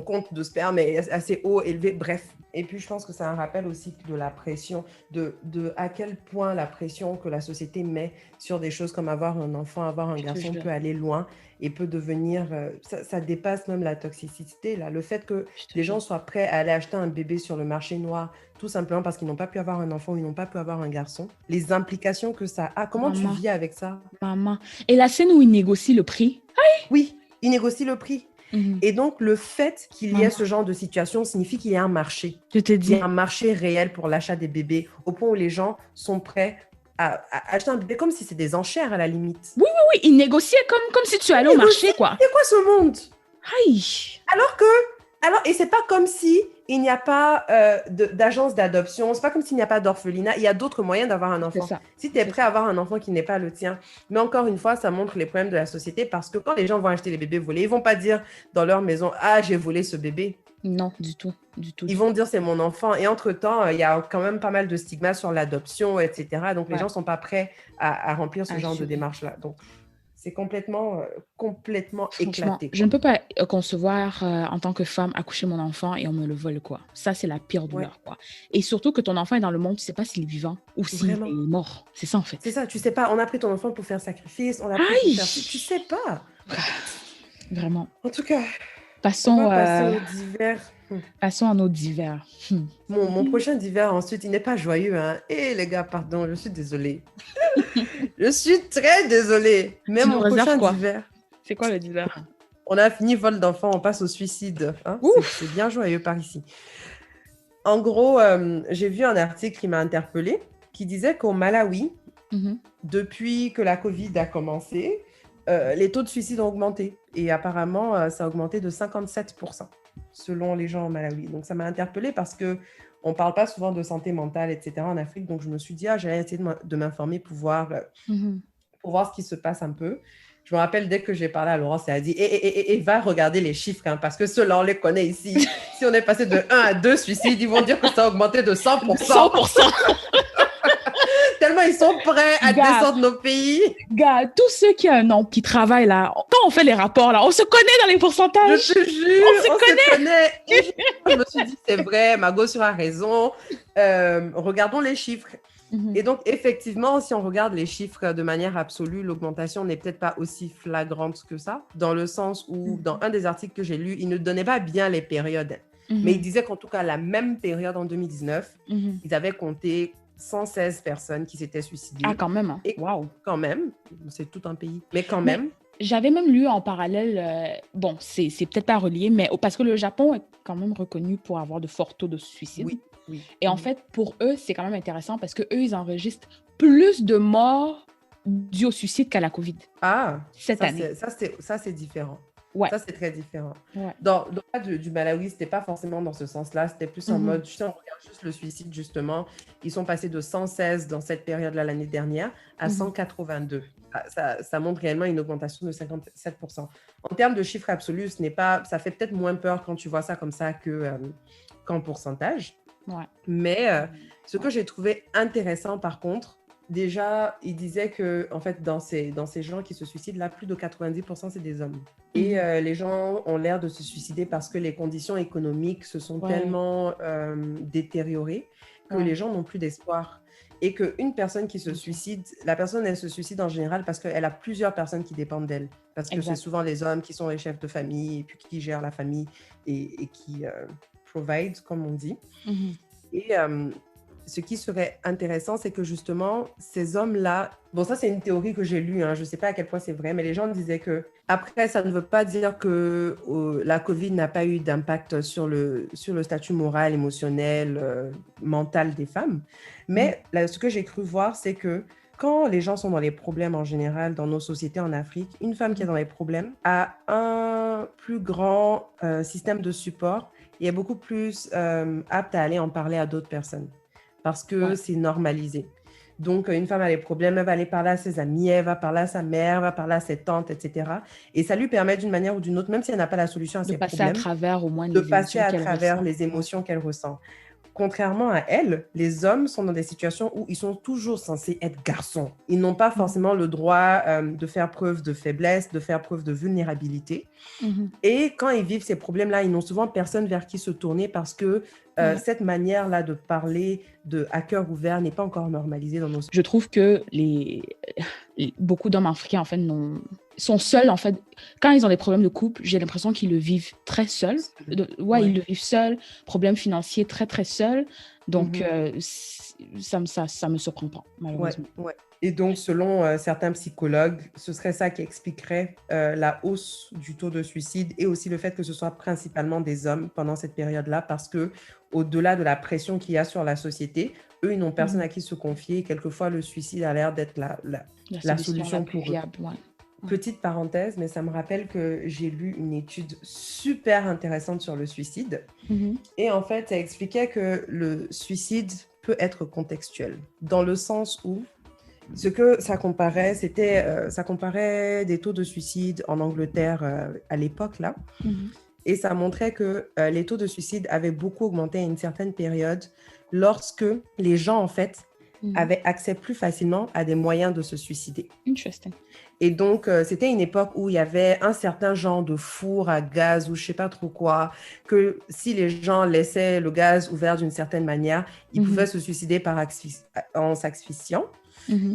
compte de sperme est assez haut, élevé, bref. Et puis, je pense que c'est un rappel aussi de la pression, de à quel point la pression que la société met sur des choses comme avoir un enfant, avoir un garçon peut aller loin et peut devenir... ça dépasse même la toxicité, là. Le fait que les gens soient prêts à aller acheter un bébé sur le marché noir, tout simplement parce qu'ils n'ont pas pu avoir un enfant ou ils n'ont pas pu avoir un garçon, les implications que ça a. Comment tu vis avec ça? Maman. Et la scène où il négocie le prix? Oui, il négocie le prix. Et donc, le fait qu'il y ait ce genre de situation signifie qu'il y a un marché. Je te dis. Il y a un marché réel pour l'achat des bébés, au point où les gens sont prêts à acheter un bébé comme si c'était des enchères à la limite. Oui. Il négociait comme si tu allais au marché, quoi. C'est quoi ce monde? Aïe. Et c'est pas comme si il n'y a pas d'agence d'adoption, c'est pas comme s'il n'y a pas d'orphelinat, il y a d'autres moyens d'avoir un enfant. Si tu es prêt à avoir un enfant qui n'est pas le tien. Mais encore une fois, ça montre les problèmes de la société parce que quand les gens vont acheter les bébés volés, ils vont pas dire dans leur maison « Ah, j'ai volé ce bébé ». Non, du tout. Ils vont dire « C'est mon enfant ». Et entre-temps, il y a quand même pas mal de stigmas sur l'adoption, etc. Donc, les gens sont pas prêts à remplir ce genre de démarche-là. Donc, c'est complètement éclaté. Je ne peux pas concevoir en tant que femme accoucher mon enfant et on me le vole, quoi. Ça, c'est la pire douleur, quoi. Et surtout que ton enfant est dans le monde, tu ne sais pas s'il est vivant ou s'il est mort. C'est ça, en fait. C'est ça, tu ne sais pas. On a pris ton enfant pour faire sacrifice, on a pris pour faire... Tu ne sais pas. Vraiment. En tout cas, Passons, on va passer au divers. passons à nos divers. Mon prochain divers, ensuite, il n'est pas joyeux. Hein. Et les gars, pardon, je suis désolée. Je suis très désolée. Mais Tu nous mon réserves prochain quoi? divers, C'est quoi le divers? on a fini vol d'enfants, on passe au suicide. Hein. C'est bien joyeux par ici. En gros, j'ai vu un article qui m'a interpellée qui disait qu'au Malawi, depuis que la Covid a commencé, les taux de suicide ont augmenté. Et apparemment, ça a augmenté de 57% selon les gens au Malawi. Donc, ça m'a interpellée parce qu'on ne parle pas souvent de santé mentale, etc. en Afrique. Donc, je me suis dit, j'allais essayer de m'informer pour voir ce qui se passe un peu. Je me rappelle, dès que j'ai parlé à Laurence, elle a dit va regarder les chiffres, hein, parce que ceux-là, on les connaît ici. Si on est passé de 1 à 2 suicides, ils vont dire que ça a augmenté de 100%. 100%. Tellement ils sont prêts à descendre nos pays. Gars, tous ceux qui travaillent là, quand on fait les rapports là, on se connaît dans les pourcentages. Je te jure, on se connaît. Et je me suis dit, c'est vrai, Margot a raison. Regardons les chiffres. Et donc, effectivement, si on regarde les chiffres de manière absolue, l'augmentation n'est peut-être pas aussi flagrante que ça, dans le sens où, dans un des articles que j'ai lus, il ne donnait pas bien les périodes. Mais il disait qu'en tout cas, la même période en 2019, ils avaient compté 116 personnes qui s'étaient suicidées. Ah, quand même. Hein. Wow. Quand même. C'est tout un pays. Mais quand même. J'avais même lu en parallèle, bon, c'est peut-être pas relié, mais parce que le Japon est quand même reconnu pour avoir de forts taux de suicide. Oui. Et en fait, pour eux, c'est quand même intéressant parce qu'eux, ils enregistrent plus de morts dues au suicide qu'à la COVID. Ah, cette année. Ça, c'est différent. Ouais. Ça, c'est très différent. Ouais. Dans le cas du Malawi, ce n'était pas forcément dans ce sens-là. C'était plus en mode, si on regarde juste le suicide, justement, ils sont passés de 116 dans cette période-là l'année dernière à 182. Ça montre réellement une augmentation de 57%. En termes de chiffres absolus, ça fait peut-être moins peur quand tu vois ça comme ça qu'en pourcentage. Ouais. Mais ce que j'ai trouvé intéressant, par contre, déjà, il disait que, en fait, dans ces gens qui se suicident, là, plus de 90%, c'est des hommes. Et les gens ont l'air de se suicider parce que les conditions économiques se sont tellement détériorées que les gens n'ont plus d'espoir. Et qu'une personne qui se suicide, la personne, elle se suicide en général parce qu'elle a plusieurs personnes qui dépendent d'elle. Parce que c'est souvent les hommes qui sont les chefs de famille et puis qui gèrent la famille et qui provide, comme on dit. Et ce qui serait intéressant, c'est que justement, ces hommes-là, bon, ça, c'est une théorie que j'ai lue, hein, je ne sais pas à quel point c'est vrai, mais les gens disaient que, après, ça ne veut pas dire que la COVID n'a pas eu d'impact sur le statut moral, émotionnel, mental des femmes. Mais là, ce que j'ai cru voir, c'est que quand les gens sont dans les problèmes en général, dans nos sociétés en Afrique, une femme qui est dans les problèmes a un plus grand système de support et est beaucoup plus apte à aller en parler à d'autres personnes. Parce que c'est normalisé. Donc, une femme a des problèmes, elle va aller parler à ses amis, elle va parler à sa mère, elle va parler à ses tantes, etc. Et ça lui permet d'une manière ou d'une autre, même si elle n'a pas la solution à ses problèmes, de passer à travers au moins les émotions qu'elle ressent. Contrairement à elle, les hommes sont dans des situations où ils sont toujours censés être garçons. Ils n'ont pas forcément le droit de faire preuve de faiblesse, de faire preuve de vulnérabilité. Et quand ils vivent ces problèmes-là, ils n'ont souvent personne vers qui se tourner parce que cette manière-là de parler à cœur ouvert n'est pas encore normalisée dans nos sociétés. Je trouve que beaucoup d'hommes africains, en fait, sont seuls, en fait. Quand ils ont des problèmes de couple, j'ai l'impression qu'ils le vivent très seuls. Ils le vivent seuls. Problèmes financiers très, très seuls. Donc, ça me surprend pas, malheureusement. Ouais. Et donc, selon certains psychologues, ce serait ça qui expliquerait la hausse du taux de suicide et aussi le fait que ce soit principalement des hommes pendant cette période-là parce que au-delà de la pression qu'il y a sur la société, eux, ils n'ont personne à qui se confier. Quelquefois, le suicide a l'air d'être la solution pour viable, eux. Petite parenthèse, mais ça me rappelle que j'ai lu une étude super intéressante sur le suicide. Et en fait, ça expliquait que le suicide peut être contextuel, dans le sens où ce que ça comparait, ça comparait des taux de suicide en Angleterre à l'époque, là. Et ça montrait que les taux de suicide avaient beaucoup augmenté à une certaine période lorsque les gens, en fait, avaient accès plus facilement à des moyens de se suicider. Interesting. Et donc, c'était une époque où il y avait un certain genre de four à gaz ou je ne sais pas trop quoi, que si les gens laissaient le gaz ouvert d'une certaine manière, ils pouvaient se suicider en s'asphyxiant.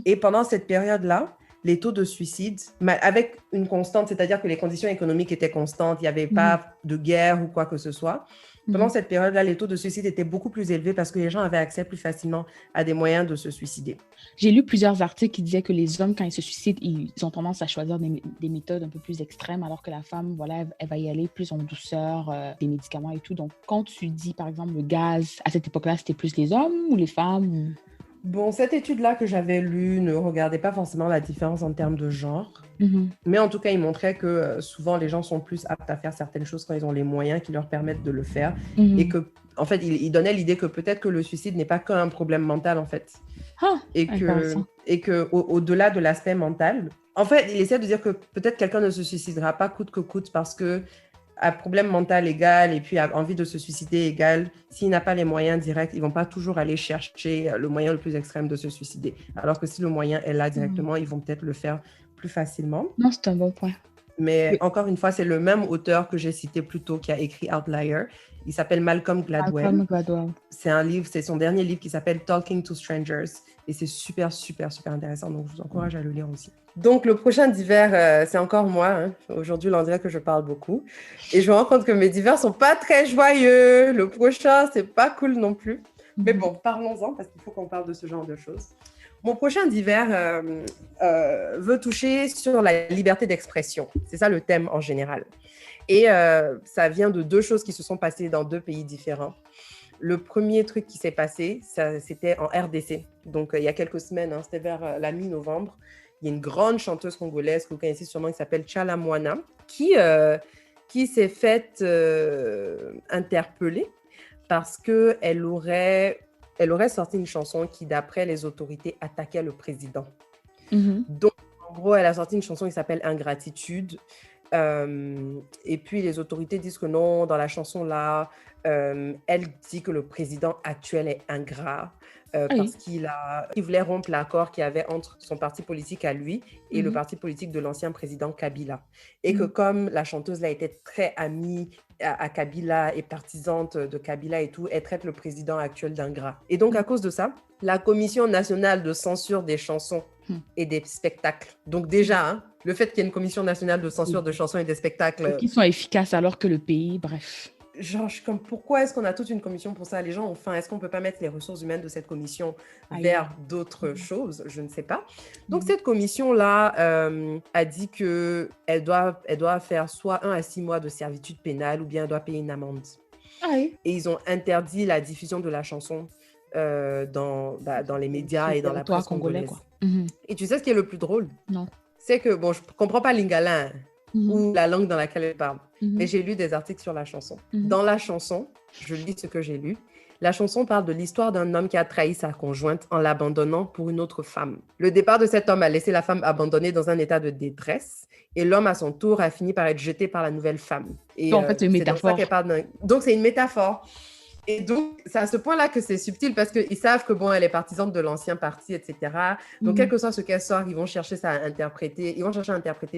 Et pendant cette période-là, les taux de suicide, avec une constante, c'est-à-dire que les conditions économiques étaient constantes, il n'y avait pas de guerre ou quoi que ce soit. Pendant cette période-là, les taux de suicide étaient beaucoup plus élevés parce que les gens avaient accès plus facilement à des moyens de se suicider. J'ai lu plusieurs articles qui disaient que les hommes, quand ils se suicident, ils ont tendance à choisir des méthodes un peu plus extrêmes, alors que la femme, voilà, elle va y aller plus en douceur, des médicaments et tout. Donc, quand tu dis, par exemple, le gaz, à cette époque-là, c'était plus les hommes ou les femmes? Bon, cette étude-là que j'avais lue ne regardait pas forcément la différence en termes de genre. Mais en tout cas, il montrait que souvent, les gens sont plus aptes à faire certaines choses quand ils ont les moyens qui leur permettent de le faire. Et que, en fait, il donnait l'idée que peut-être que le suicide n'est pas qu'un problème mental, en fait. Et que au-delà de l'aspect mental, en fait, il essaie de dire que peut-être quelqu'un ne se suicidera pas coûte que coûte parce que à problème mental égal et puis à envie de se suicider égal, s'il n'a pas les moyens directs, ils ne vont pas toujours aller chercher le moyen le plus extrême de se suicider. Alors que si le moyen est là directement, ils vont peut-être le faire plus facilement. Non, c'est un bon point. Mais encore une fois, c'est le même auteur que j'ai cité plus tôt qui a écrit Outlier. Il s'appelle Malcolm Gladwell. C'est un livre, c'est son dernier livre qui s'appelle Talking to Strangers. Et c'est super, super, super intéressant. Donc, je vous encourage à le lire aussi. Donc, le prochain divers, c'est encore moi. Hein. Aujourd'hui, on dirait que je parle beaucoup. Et je me rends compte que mes divers ne sont pas très joyeux. Le prochain, c'est pas cool non plus. Mais bon, parlons-en parce qu'il faut qu'on parle de ce genre de choses. Mon prochain divers veut toucher sur la liberté d'expression. C'est ça le thème en général. Et ça vient de deux choses qui se sont passées dans deux pays différents. Le premier truc qui s'est passé, c'était en RDC. Donc, il y a quelques semaines, hein, c'était vers la mi-novembre. Il y a une grande chanteuse congolaise que vous connaissez sûrement qui s'appelle Tchala Moana qui s'est faite interpeller parce qu'elle aurait sorti une chanson qui, d'après les autorités, attaquait le président. Donc, en gros, elle a sorti une chanson qui s'appelle Ingratitude. Et puis, les autorités disent que non, dans la chanson-là, elle dit que le président actuel est ingrat parce qu'il voulait rompre l'accord qu'il y avait entre son parti politique à lui et le parti politique de l'ancien président Kabila. Et que comme la chanteuse-là était très amie à Kabila et partisante de Kabila et tout, elle traite le président actuel d'ingrat. Et donc, à cause de ça, la Commission nationale de censure des chansons et des spectacles. Donc déjà, hein, le fait qu'il y ait une commission nationale de censure de chansons et des spectacles... Qui sont efficaces alors que le pays, bref... Genre, je suis comme, pourquoi est-ce qu'on a toute une commission pour ça? Les gens ont faim. Est-ce qu'on ne peut pas mettre les ressources humaines de cette commission vers d'autres choses? Je ne sais pas. Donc, cette commission-là a dit qu'elle doit faire soit 1 à 6 mois de servitude pénale ou bien elle doit payer une amende. Et ils ont interdit la diffusion de la chanson dans les médias et dans la presse congolaise. Et tu sais ce qui est le plus drôle? Non. C'est que, bon, je ne comprends pas lingala ou la langue dans laquelle elle parle. Mais j'ai lu des articles sur la chanson. Dans la chanson, je lis ce que j'ai lu. La chanson parle de l'histoire d'un homme qui a trahi sa conjointe en l'abandonnant pour une autre femme. Le départ de cet homme a laissé la femme abandonnée dans un état de détresse et l'homme, à son tour, a fini par être jeté par la nouvelle femme. Et, en fait, c'est une métaphore. Donc, c'est une métaphore. Et donc, c'est à ce point-là que c'est subtil parce qu'ils savent que, bon, elle est partisane de l'ancien parti, etc. Donc, quel que soit ce qu'elle sort, ils vont chercher à interpréter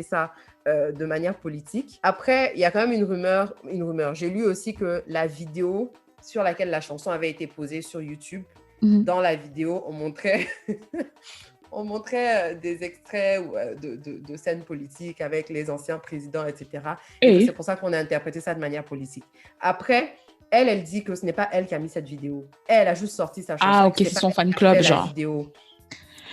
ça de manière politique. Après, il y a quand même une rumeur. J'ai lu aussi que la vidéo sur laquelle la chanson avait été posée sur YouTube, dans la vidéo, on montrait... On montrait des extraits de scènes politiques avec les anciens présidents, etc. Et c'est pour ça qu'on a interprété ça de manière politique. Après... Elle dit que ce n'est pas elle qui a mis cette vidéo. Elle a juste sorti sa chanson. Ah, ok, c'est son fan club, genre. Vidéo.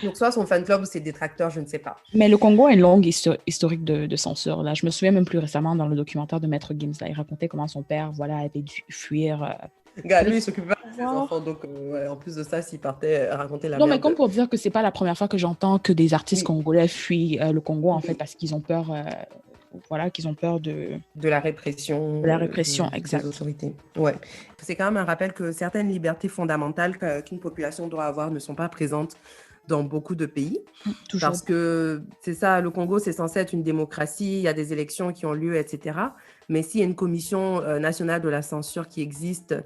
Donc, soit son fan club ou ses détracteurs, je ne sais pas. Mais le Congo a une longue historique de censure. Là. Je me souviens même plus récemment dans le documentaire de Maître Gims. Là, il racontait comment son père avait dû fuir. Lui, il s'occupait pas de ses enfants. Donc, en plus de ça, s'il partait raconter la merde. Non, mais comme pour dire que c'est pas la première fois que j'entends que des artistes congolais fuient le Congo, en fait, parce qu'ils ont peur... qu'ils ont peur de la répression. De la répression, exact. Des autorités. Ouais. C'est quand même un rappel que certaines libertés fondamentales qu'une population doit avoir ne sont pas présentes dans beaucoup de pays. Toujours. Parce que c'est ça, le Congo, c'est censé être une démocratie, il y a des élections qui ont lieu, etc. Mais s'il y a une commission nationale de la censure qui existe,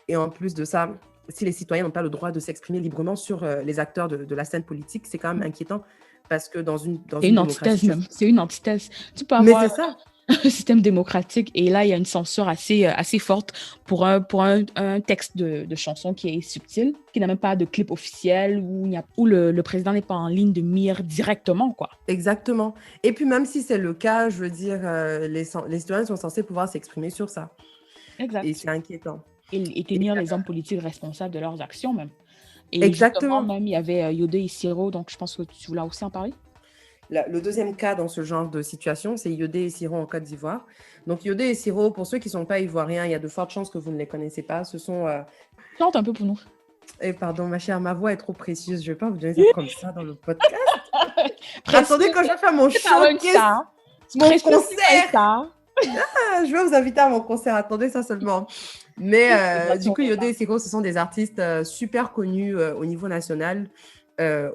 et en plus de ça, si les citoyens n'ont pas le droit de s'exprimer librement sur les acteurs de la scène politique, c'est quand même inquiétant. Parce que dans une antithèse même. C'est une antithèse. Tu peux avoir... Mais c'est ça. système démocratique. Et là, il y a une censure assez forte pour un texte de chanson qui est subtil, qui n'a même pas de clip officiel, où le président n'est pas en ligne de mire directement, quoi. Exactement. Et puis même si c'est le cas, je veux dire, les citoyens sont censés pouvoir s'exprimer sur ça. Exact. Et c'est inquiétant. Et tenir les hommes politiques responsables de leurs actions, même. Et Exactement. justement, même, il y avait Yodé et Siro, donc je pense que tu voulais aussi en parler. Le deuxième cas dans ce genre de situation, c'est Yodé et Siro en Côte d'Ivoire. Donc Yodé et Siro, pour ceux qui ne sont pas ivoiriens, il y a de fortes chances que vous ne les connaissez pas. Ce sont... Chante un peu pour nous. Et pardon, ma chère, ma voix est trop précieuse. Je ne vais pas vous donner ça comme ça dans le podcast. Attendez, quand je vais faire mon showcase, mon concert, je vais vous inviter à mon concert. Attendez ça seulement. Mais du coup, Yodé et Siro, ce sont des artistes super connus au niveau national.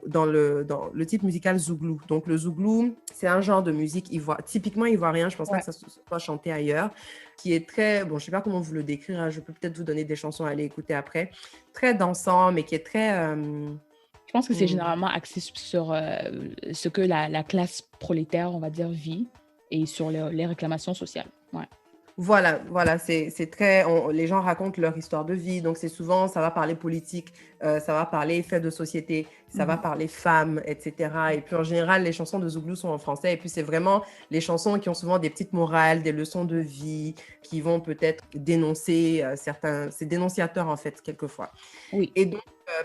Dans le type musical zouglou. Donc, le zouglou, c'est un genre de musique typiquement ivoirien, je pense pas que ça soit chanté ailleurs, qui est très, bon, je sais pas comment vous le décrire, hein, je peux peut-être vous donner des chansons à aller écouter après, très dansant, mais qui est très... Je pense que c'est généralement axé sur ce que la classe prolétaire, on va dire, vit et sur les réclamations sociales. Ouais. Voilà, c'est très... les gens racontent leur histoire de vie, donc c'est souvent, ça va parler politique, ça va parler faits de société, ça va parler femmes, etc. Et puis en général, les chansons de Zouglou sont en français, et puis c'est vraiment les chansons qui ont souvent des petites morales, des leçons de vie, qui vont peut-être dénoncer certains... C'est dénonciateur, en fait, quelquefois. Oui. Et donc,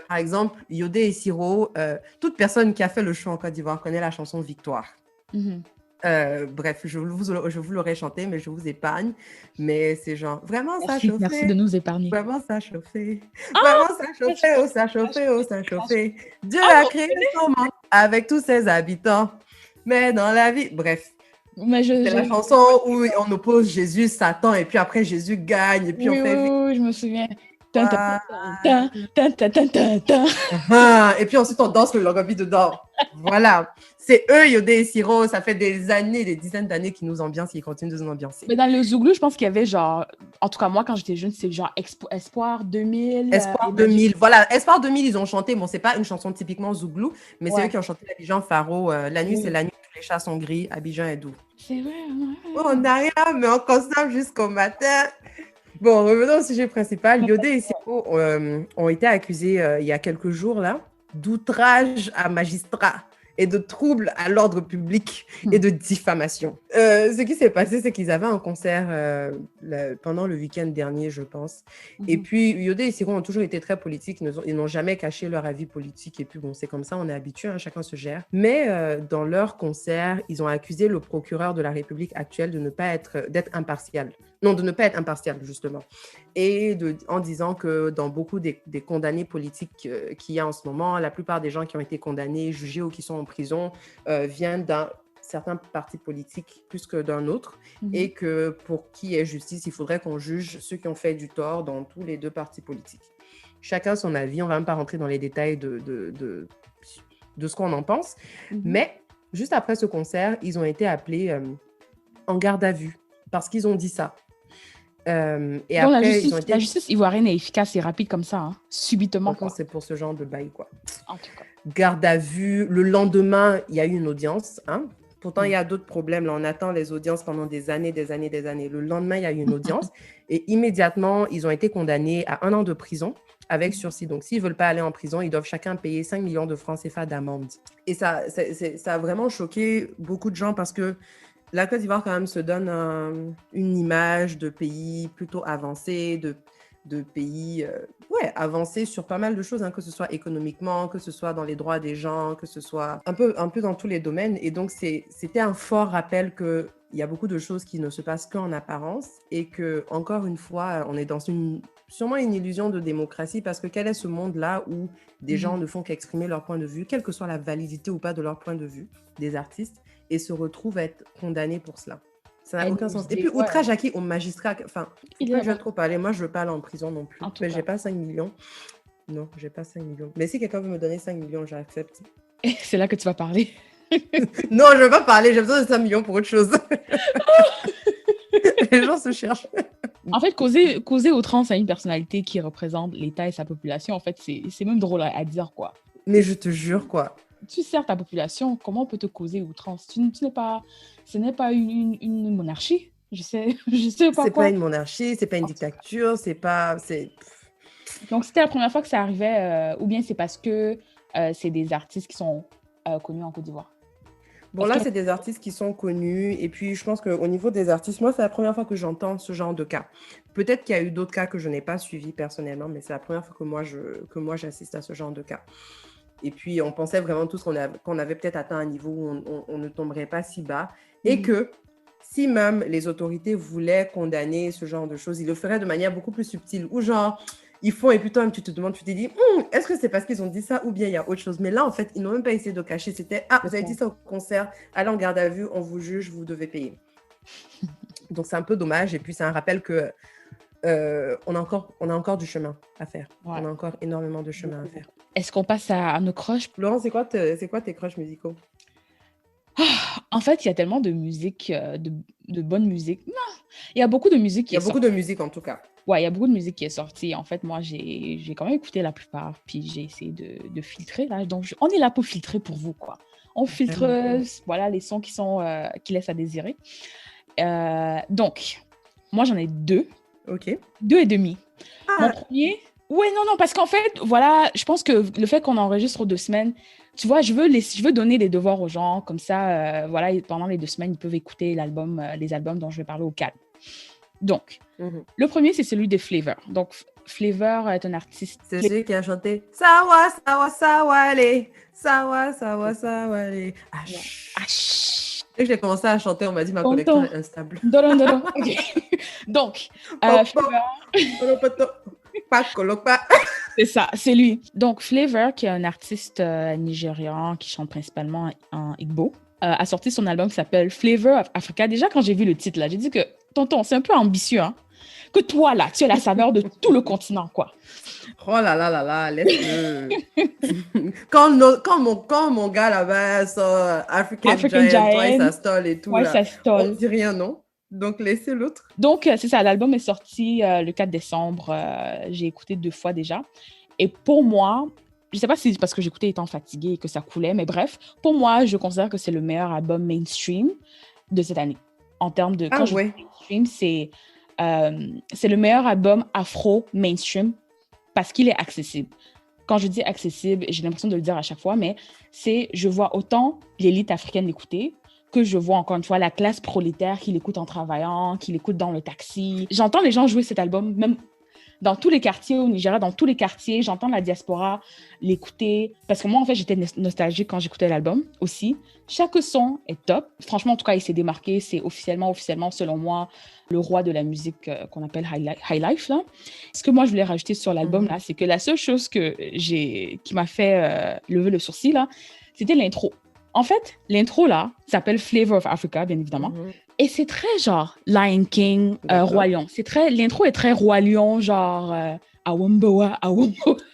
par exemple, Yodé et Siro, toute personne qui a fait le show en Côte d'Ivoire connaît la chanson Victoire. Bref, je vous l'aurais chanté, mais je vous épargne. Mais c'est genre, vraiment ça chauffait. Merci de nous épargner. Vraiment ça chauffait. Vraiment ça chauffait, oh ça chauffait, oh ça chauffait. Dieu a créé son monde avec tous ses habitants. Mais dans la vie, bref. C'est la chanson où on oppose Jésus, Satan, et puis après Jésus gagne, et puis on fait... Oui, je me souviens. Et puis ensuite on danse le logobi dedans. Voilà, c'est eux, Yodé et Siro. Ça fait des années, des dizaines d'années qu'ils nous ambiancent, ils continuent de nous ambiancer. Mais dans le Zouglou, je pense qu'il y avait genre, en tout cas moi quand j'étais jeune, c'était genre Espoir 2000. Espoir 2000, voilà, Espoir 2000, ils ont chanté. Bon, c'est pas une chanson typiquement Zouglou, mais c'est eux qui ont chanté Abidjan Faro. La nuit, c'est la nuit, tous les chats sont gris, Abidjan est doux. C'est vrai. Oh, on n'a rien, mais on consomme jusqu'au matin. Bon, revenons au sujet principal. Yodé et Siro ont été accusés il y a quelques jours là d'outrage à magistrat et de troubles à l'ordre public et de diffamation. Ce qui s'est passé, c'est qu'ils avaient un concert pendant le week-end dernier, je pense. Et puis, Yodé et Siro ont toujours été très politiques. Ils n'ont jamais caché leur avis politique. Et puis, bon, c'est comme ça, on est habitué, hein, chacun se gère. Mais dans leur concert, ils ont accusé le procureur de la République actuelle d'être impartial. Non, de ne pas être impartial, justement. Et en disant que dans beaucoup des condamnés politiques qu'il y a en ce moment, la plupart des gens qui ont été condamnés, jugés ou qui sont en prison viennent d'un certain parti politique plus que d'un autre, et que pour qu'il y ait justice, il faudrait qu'on juge ceux qui ont fait du tort dans tous les deux partis politiques. Chacun son avis, on ne va même pas rentrer dans les détails de ce qu'on en pense, mais juste après ce concert, ils ont été appelés en garde à vue parce qu'ils ont dit ça. Et donc, après, la justice ivoirienne est efficace et rapide comme ça, hein, subitement. C'est pour ce genre de bail, quoi. En tout cas. Garde à vue. Le lendemain, il y a eu une audience. Hein. Pourtant, il y a d'autres problèmes. Là, on attend les audiences pendant des années. Le lendemain, il y a eu une audience. Et immédiatement, ils ont été condamnés à 1 an de prison avec sursis. Donc, s'ils ne veulent pas aller en prison, ils doivent chacun payer 5 millions de francs CFA d'amende. Et ça a vraiment choqué beaucoup de gens parce que la Côte d'Ivoire, quand même, se donne une image de pays plutôt avancé, de pays avancés sur pas mal de choses, hein, que ce soit économiquement, que ce soit dans les droits des gens, que ce soit un peu dans tous les domaines. Et donc, c'était un fort rappel qu'il y a beaucoup de choses qui ne se passent qu'en apparence et que, encore une fois, on est dans sûrement une illusion de démocratie, parce que quel est ce monde-là où des gens ne font qu'exprimer leur point de vue, quelle que soit la validité ou pas de leur point de vue, des artistes, et se retrouvent à être condamnés pour cela. Ça n'a aucun sens. Et puis, outrage à qui? Au magistrat. Enfin, je vais trop parler. Moi, je ne veux pas aller en prison non plus. Mais je n'ai pas 5 millions. Non, je n'ai pas 5 millions. Mais si quelqu'un veut me donner 5 millions, j'accepte. C'est là que tu vas parler. Non, je ne veux pas parler. J'ai besoin de 5 millions pour autre chose. Les gens se cherchent. En fait, causer outrance à une personnalité qui représente l'État et sa population, en fait, c'est même drôle à dire, quoi. Mais je te jure, quoi. tu sers ta population, comment on peut te causer outrance? Ce n'est pas une monarchie. Je sais pas C'est quoi. pas une monarchie, c'est pas une dictature, c'est pas... Donc, c'était la première fois que ça arrivait, ou bien c'est parce que c'est des artistes qui sont connus en Côte d'Ivoire? Bon, là, c'est des artistes qui sont connus. Et puis, je pense qu'au niveau des artistes, moi, c'est la première fois que j'entends ce genre de cas. Peut-être qu'il y a eu d'autres cas que je n'ai pas suivis personnellement, mais c'est la première fois que moi, j'assiste à ce genre de cas. Et puis, on pensait vraiment tous qu'on avait peut-être atteint un niveau où on ne tomberait pas si bas. Et que si même les autorités voulaient condamner ce genre de choses, ils le feraient de manière beaucoup plus subtile. Ou genre, ils font et puis toi, tu te demandes, tu te dis, est-ce que c'est parce qu'ils ont dit ça ou bien il y a autre chose? Mais là, en fait, ils n'ont même pas essayé de cacher. C'était, vous avez dit ça au concert, allez en garde à vue, on vous juge, vous devez payer. Donc, c'est un peu dommage. Et puis, c'est un rappel que on a encore du chemin à faire. Ouais. On a encore énormément de chemin à faire. Est-ce qu'on passe à nos crushs? Laurent, c'est quoi tes crushs musicaux? En fait, il y a tellement de musique, de bonne musique. Non, il y a beaucoup de musique qui est sortie. Il y a beaucoup de musique, en tout cas. Ouais, il y a beaucoup de musique qui est sortie. En fait, moi, j'ai quand même écouté la plupart, puis j'ai essayé de filtrer. Là. Donc, on est là pour filtrer pour vous, quoi. On filtre voilà, les sons qui laissent à désirer. Donc, moi, j'en ai 2. OK. 2 et demi. Mon premier... Oui, non, parce qu'en fait, voilà, je pense que le fait qu'on enregistre 2 semaines, tu vois, je veux donner des devoirs aux gens, comme ça, voilà, pendant les 2 semaines, ils peuvent écouter les albums dont je vais parler au calme. Donc, le premier, c'est celui de Flavor. Donc, Flavor est un artiste... C'est celui qui a chanté « Sawa, sawa, sawale, sawa, sawa, sawale ». Dès que j'ai commencé à chanter, on m'a dit « Ma connexion est instable ». Okay. Donc, Flavor... C'est ça, c'est lui. Donc, Flavor, qui est un artiste nigérian qui chante principalement en Igbo, a sorti son album qui s'appelle Flavor of Africa. Déjà, quand j'ai vu le titre, là, j'ai dit que, tonton, c'est un peu ambitieux, hein? Que toi, là, tu as la saveur de tout le continent, quoi. Oh là là là là, laisse-le. quand mon gars là-bas sort African Giant, Twice as Tall et tout, là, on ne dit rien, non? Donc, laissez l'autre. Donc, c'est ça, l'album est sorti le 4 décembre. J'ai écouté 2 fois déjà. Et pour moi, je ne sais pas si c'est parce que j'écoutais étant fatiguée et que ça coulait, mais bref, pour moi, je considère que c'est le meilleur album mainstream de cette année. En termes de... Quand je dis mainstream, c'est le meilleur album afro-mainstream parce qu'il est accessible. Quand je dis accessible, j'ai l'impression de le dire à chaque fois, mais je vois autant l'élite africaine l'écouter que je vois encore une fois la classe prolétaire qui l'écoute en travaillant, qui l'écoute dans le taxi. J'entends les gens jouer cet album, même dans tous les quartiers au Nigeria, dans tous les quartiers, j'entends la diaspora l'écouter. Parce que moi, en fait, j'étais nostalgique quand j'écoutais l'album aussi. Chaque son est top. Franchement, en tout cas, il s'est démarqué. C'est officiellement, selon moi, le roi de la musique qu'on appelle High Life. Là. Ce que moi, je voulais rajouter sur l'album, là, c'est que la seule chose qui m'a fait lever le sourcil, là, c'était l'intro. En fait, l'intro, là, s'appelle Flavor of Africa, bien évidemment. Et c'est très genre Lion King, Roi Lion. L'intro est très Roi Lion, genre Awomboa,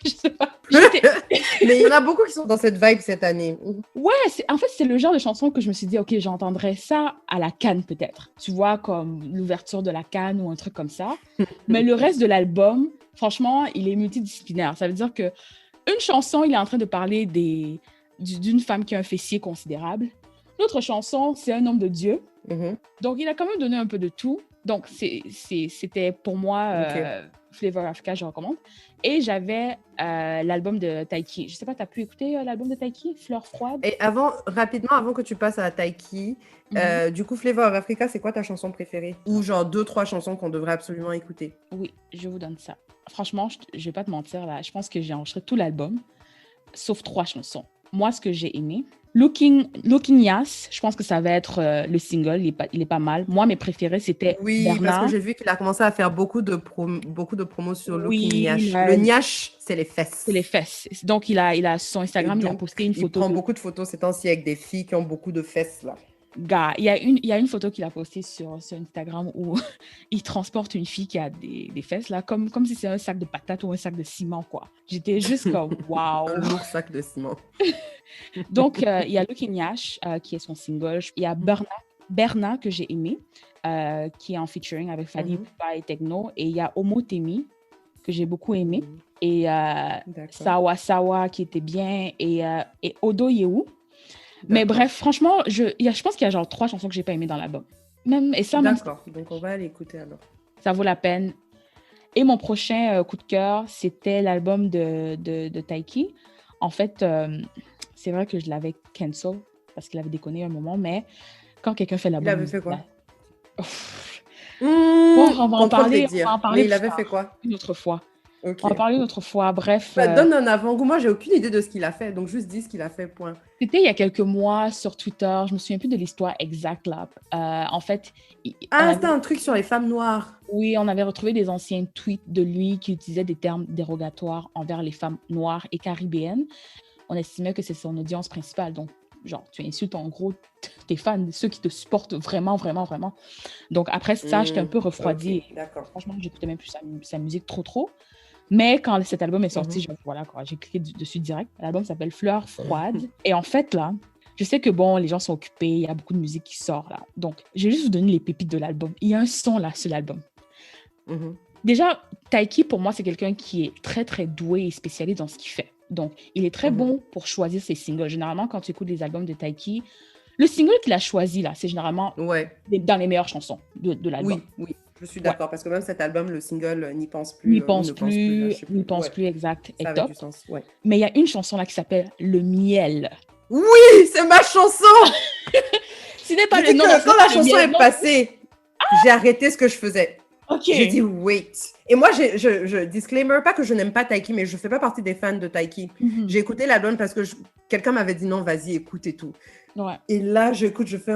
je sais pas. Mais il y en a beaucoup qui sont dans cette vibe cette année. Ouais, en fait, c'est le genre de chanson que je me suis dit, OK, j'entendrai ça à la Cannes peut-être. Tu vois, comme l'ouverture de la Cannes ou un truc comme ça. Mais le reste de l'album, franchement, il est multidisciplinaire. Ça veut dire que une chanson, il est en train de parler d'une femme qui a un fessier considérable. L'autre chanson, c'est un homme de Dieu. Donc, il a quand même donné un peu de tout. Donc, c'était pour moi Flavor Africa, je recommande. Et j'avais l'album de Taiki. Je ne sais pas, tu as pu écouter l'album de Taiki, Fleur froide? Et rapidement, avant que tu passes à Taiki, du coup, Flavor of Africa, c'est quoi ta chanson préférée? Ou genre 2-3 chansons qu'on devrait absolument écouter? Oui, je vous donne ça. Franchement, je ne vais pas te mentir, là, je pense que j'ai enregistré tout l'album, sauf 3 chansons. Moi, ce que j'ai aimé, Looking Yas, je pense que ça va être le single, il est pas mal. Moi, mes préférés, c'était Bernard. Parce que j'ai vu qu'il a commencé à faire beaucoup de promos sur Looking Yash. Le Nyash, c'est les fesses. C'est les fesses. Donc, il a sur son Instagram, il a posté une photo. Il prend beaucoup de photos ces temps-ci avec des filles qui ont beaucoup de fesses, là. Gars, il y a une photo qu'il a postée sur Instagram où il transporte une fille qui a des fesses, là, comme si c'était un sac de patates ou un sac de ciment, quoi. J'étais juste comme, waouh! Un lourd sac de ciment. Donc, il y a Looking Yash, qui est son single. Il y a Berna que j'ai aimé, qui est en featuring avec Fally Ipupa et Techno. Et il y a Omotemi, que j'ai beaucoup aimé. Et Sawa Sawa qui était bien. Et Odo Yehu. Mais bref, franchement, je pense qu'il y a genre 3 chansons que j'ai pas aimées dans l'album. D'accord, donc on va aller écouter alors. Ça vaut la peine. Et mon prochain coup de cœur, c'était l'album de Taiki. En fait, c'est vrai que je l'avais cancel parce qu'il avait déconné un moment, mais quand quelqu'un fait l'album... Il avait fait quoi? Bon, on va en parler. Mais il avait fait quoi? Une autre fois. Okay. On va parler une autre fois. Bref. Donne un avant-goût. Moi, j'ai aucune idée de ce qu'il a fait. Donc, juste dis ce qu'il a fait, point. C'était il y a quelques mois sur Twitter. Je me souviens plus de l'histoire exacte là. En fait... c'était un truc sur les femmes noires. Oui, on avait retrouvé des anciens tweets de lui qui utilisaient des termes dérogatoires envers les femmes noires et caribéennes. On estimait que c'est son audience principale. Donc, genre, tu insultes en gros tes fans, ceux qui te supportent vraiment, vraiment, vraiment. Donc, après ça, j'étais un peu refroidie. Okay, d'accord. Franchement, j'écoutais même plus sa musique trop. Mais quand cet album est sorti, j'ai cliqué dessus direct. L'album s'appelle Fleurs froides. Et en fait, là, je sais que bon, les gens sont occupés, il y a beaucoup de musique qui sort là. Donc, je vais juste vous donner les pépites de l'album. Il y a un son là sur l'album. Déjà, Taiki, pour moi, c'est quelqu'un qui est très, très doué et spécialisé dans ce qu'il fait. Donc, il est très bon pour choisir ses singles. Généralement, quand tu écoutes les albums de Taiki, le single qu'il a choisi là, c'est généralement dans les meilleures chansons de l'album. Oui. Je suis d'accord, parce que même cet album, le single, N'y pense plus. N'y pense plus, exact. Ça avait du sens, Mais il y a une chanson là qui s'appelle Le miel. Oui, c'est ma chanson. Ce n'est pas le nom. Quand la chanson est passée, j'ai arrêté ce que je faisais. J'ai dit wait. Et moi, je disclaimer, pas que je n'aime pas Taiki, mais je fais pas partie des fans de Taiki. J'ai écouté l'album parce que quelqu'un m'avait dit non, vas-y, écoute et tout. Et là, j'écoute, je fais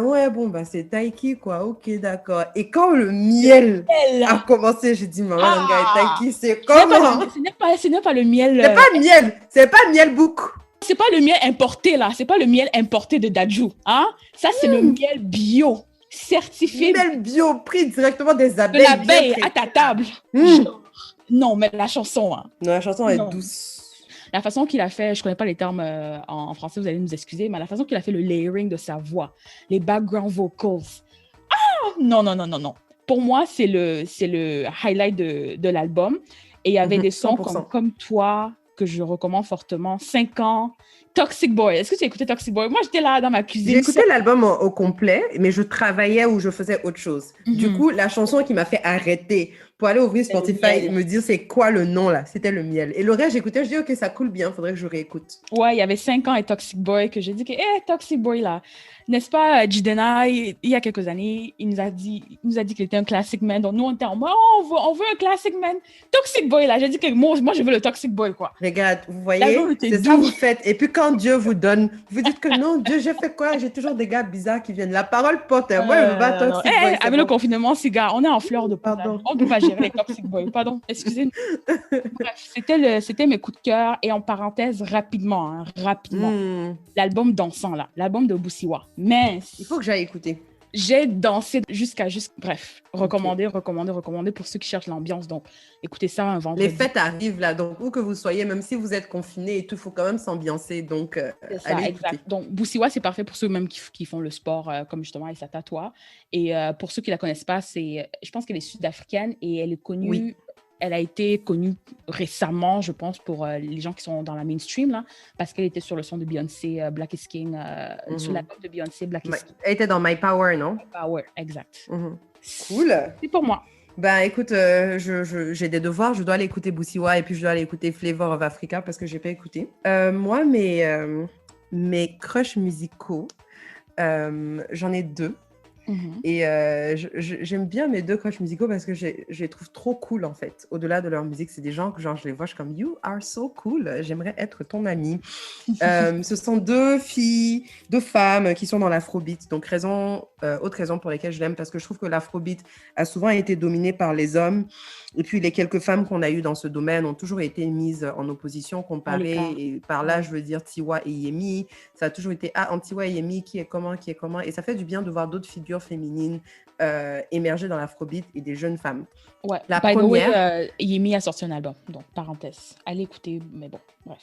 c'est Taiki, quoi. Ok, d'accord. Et quand le miel a commencé, j'ai dit, maman, Taiki, c'est comment? Ce n'est pas le miel. C'est pas miel. C'est pas miel book. C'est pas le miel importé, là. C'est pas le miel importé de Dadju. Hein? Ça, c'est le miel bio. Certifié. Miel bio, pris directement des abeilles. De l'abeille à ta table. Non, mais la chanson. Hein. Non, la chanson est douce. La façon qu'il a fait, je ne connais pas les termes en français, vous allez nous excuser, mais la façon qu'il a fait le layering de sa voix, les background vocals. Non. Pour moi, c'est le highlight de l'album. Et il y avait des sons comme Toi, que je recommande fortement, 5 ans, Toxic Boy. Est-ce que tu as écouté Toxic Boy? Moi, j'étais là dans ma cuisine. J'ai écouté l'album au complet, mais je travaillais ou je faisais autre chose. Du coup, la chanson qui m'a fait arrêter pour aller ouvrir Spotify et me dire c'est quoi le nom là, c'était Le miel. Et le reste, j'écoutais, je dis ok, ça coule bien, faudrait que je réécoute. Ouais, il y avait 5 ans et Toxic Boy que j'ai dit que Toxic Boy là, n'est-ce pas, Jidena, il y a quelques années, il nous a dit qu'il était un classic man. Donc nous, on était en mode, on veut un classic man. Toxic Boy là, j'ai dit que moi je veux le Toxic Boy quoi. Regarde, vous voyez, c'est ça vous faites. Et puis quand Dieu vous donne, vous dites que non, Dieu, j'ai fait quoi? J'ai toujours des gars bizarres qui viennent. La parole porte. Moi, je veux pas Toxic Boy. Avec le confinement, cigare, on est en fleur de pardon. On ne peut pas gérer les Toxic Boys. Pardon, excusez-nous. Bref, c'était mes coups de cœur. Et en parenthèse, rapidement, l'album dansant là, l'album de Busiwa. Mais il faut que j'aille écouter. J'ai dansé bref, recommander pour ceux qui cherchent l'ambiance. Donc, écoutez ça un vendredi. Les fêtes arrivent là, donc où que vous soyez, même si vous êtes confinés et tout, il faut quand même s'ambiancer. Donc, c'est ça, allez exact. Écouter. Donc, Busiwa, c'est parfait pour ceux même qui font le sport, comme justement Aïssa Tatoua. Et pour ceux qui ne la connaissent pas, je pense qu'elle est sud-africaine et elle est connue. Oui. Elle a été connue récemment, je pense, pour les gens qui sont dans la mainstream, là, parce qu'elle était sur le son de Beyoncé, Black is King, sur l'album de Beyoncé, Black is King. Elle était dans My Power, non? My Power, exact. Cool. C'est pour moi. Ben, écoute, j'ai des devoirs, je dois aller écouter Busiwa et puis je dois aller écouter Flavor of Africa parce que je n'ai pas écouté. Moi, mes crushs musicaux, j'en ai 2. Et j'aime bien mes 2 crushs musicaux parce que je les trouve trop cool en fait. Au-delà de leur musique, c'est des gens que genre je les vois, je suis comme you are so cool, j'aimerais être ton amie. Ce sont 2 femmes qui sont dans l'afrobeat. Donc autre raison pour laquelle je l'aime, parce que je trouve que l'afrobeat a souvent été dominé par les hommes. Et puis les quelques femmes qu'on a eues dans ce domaine ont toujours été mises en opposition, comparées. Et par là, je veux dire Tiwa et Yemi. Ça a toujours été entre Tiwa et Yemi, qui est comment. Et ça fait du bien de voir d'autres figures féminines émerger dans l'afrobeat et des jeunes femmes. Ouais. La première, Yemi a sorti un album, donc parenthèse. Allez écouter, mais bon, bref.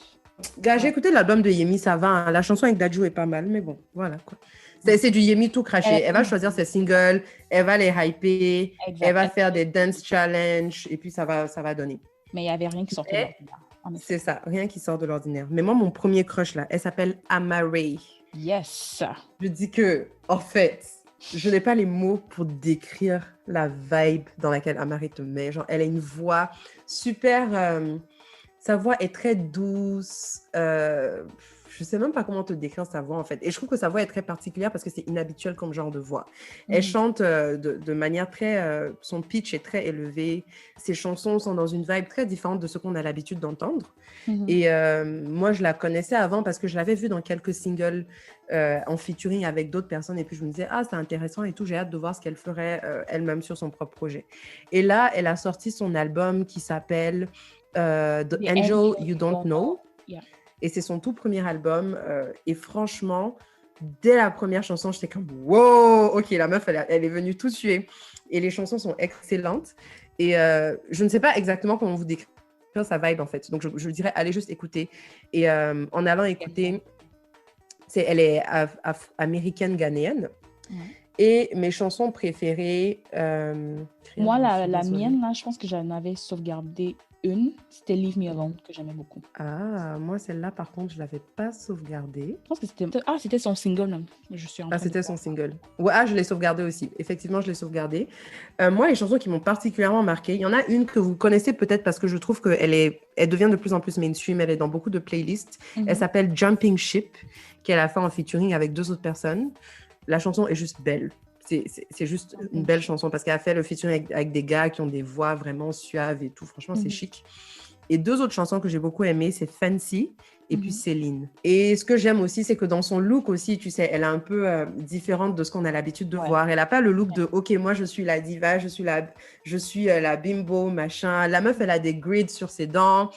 J'ai écouté l'album de Yemi, ça va. Hein. La chanson avec Dadju est pas mal, mais bon, voilà quoi. C'est du Yemi tout craché. Elle va choisir ses singles, elle va les hyper, elle va faire des dance challenge et puis ça va donner. Mais il n'y avait rien qui sortait de l'ordinaire. C'est ça, rien qui sort de l'ordinaire. Mais moi, mon premier crush, là, elle s'appelle Ama-Ray. Yes! Je dis que, en fait, je n'ai pas les mots pour décrire la vibe dans laquelle Ama-Ray te met. Genre, elle a une voix super... sa voix est très douce. Je ne sais même pas comment te décrire sa voix, en fait. Et je trouve que sa voix est très particulière parce que c'est inhabituel comme genre de voix. Elle chante de manière très... son pitch est très élevé. Ses chansons sont dans une vibe très différente de ce qu'on a l'habitude d'entendre. Et moi, je la connaissais avant parce que je l'avais vue dans quelques singles en featuring avec d'autres personnes. Et puis, je me disais, c'est intéressant et tout. J'ai hâte de voir ce qu'elle ferait elle-même sur son propre projet. Et là, elle a sorti son album qui s'appelle... The Angel You Don't Know. Yeah. Et c'est son tout premier album. Et franchement, dès la première chanson, j'étais comme wow, ok, la meuf, elle est venue tout tuer. Et les chansons sont excellentes. Et je ne sais pas exactement comment vous décrire sa vibe en fait. Donc je dirais, allez juste écouter. Et en allant écouter, elle est américaine ghanéenne. Et mes chansons préférées. Moi, la mienne, là, je pense que j'en avais sauvegardé une. C'était Leave Me Alone, que j'aimais beaucoup. Ah, moi, celle-là, par contre, je ne l'avais pas sauvegardée. Je pense que c'était son single. C'était son single. Ouais, je l'ai sauvegardée aussi. Effectivement, je l'ai sauvegardée. Moi, les chansons qui m'ont particulièrement marquée, il y en a une que vous connaissez peut-être parce que je trouve qu'elle devient de plus en plus mainstream. Elle est dans beaucoup de playlists. Elle s'appelle Jumping Ship, qu'elle a fait en featuring avec 2 autres personnes. La chanson est juste belle. C'est juste une belle chanson parce qu'elle a fait le featuring avec des gars qui ont des voix vraiment suaves et tout. Franchement, c'est chic. Et 2 autres chansons que j'ai beaucoup aimées, c'est Fancy et puis Céline. Et ce que j'aime aussi, c'est que dans son look aussi, tu sais, elle est un peu différente de ce qu'on a l'habitude de voir. Elle n'a pas le look de « Ok, moi, je suis la diva, je suis la bimbo, machin ». La meuf, elle a des grids sur ses dents.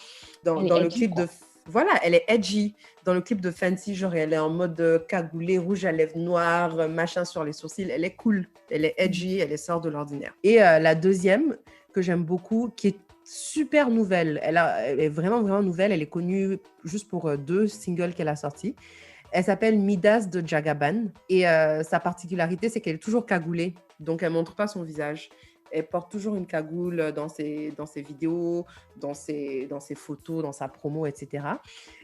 Dans le clip de... Voilà, elle est edgy. Dans le clip de Fancy, genre, elle est en mode cagoulée, rouge à lèvres noires, machin sur les sourcils. Elle est cool. Elle est edgy, elle sort de l'ordinaire. Et la deuxième, que j'aime beaucoup, qui est super nouvelle. Elle est vraiment, vraiment nouvelle. Elle est connue juste pour 2 singles qu'elle a sortis. Elle s'appelle Midas de Jagaban. Et sa particularité, c'est qu'elle est toujours cagoulée. Donc, elle ne montre pas son visage. Elle porte toujours une cagoule dans ses vidéos, dans ses photos, dans sa promo, etc.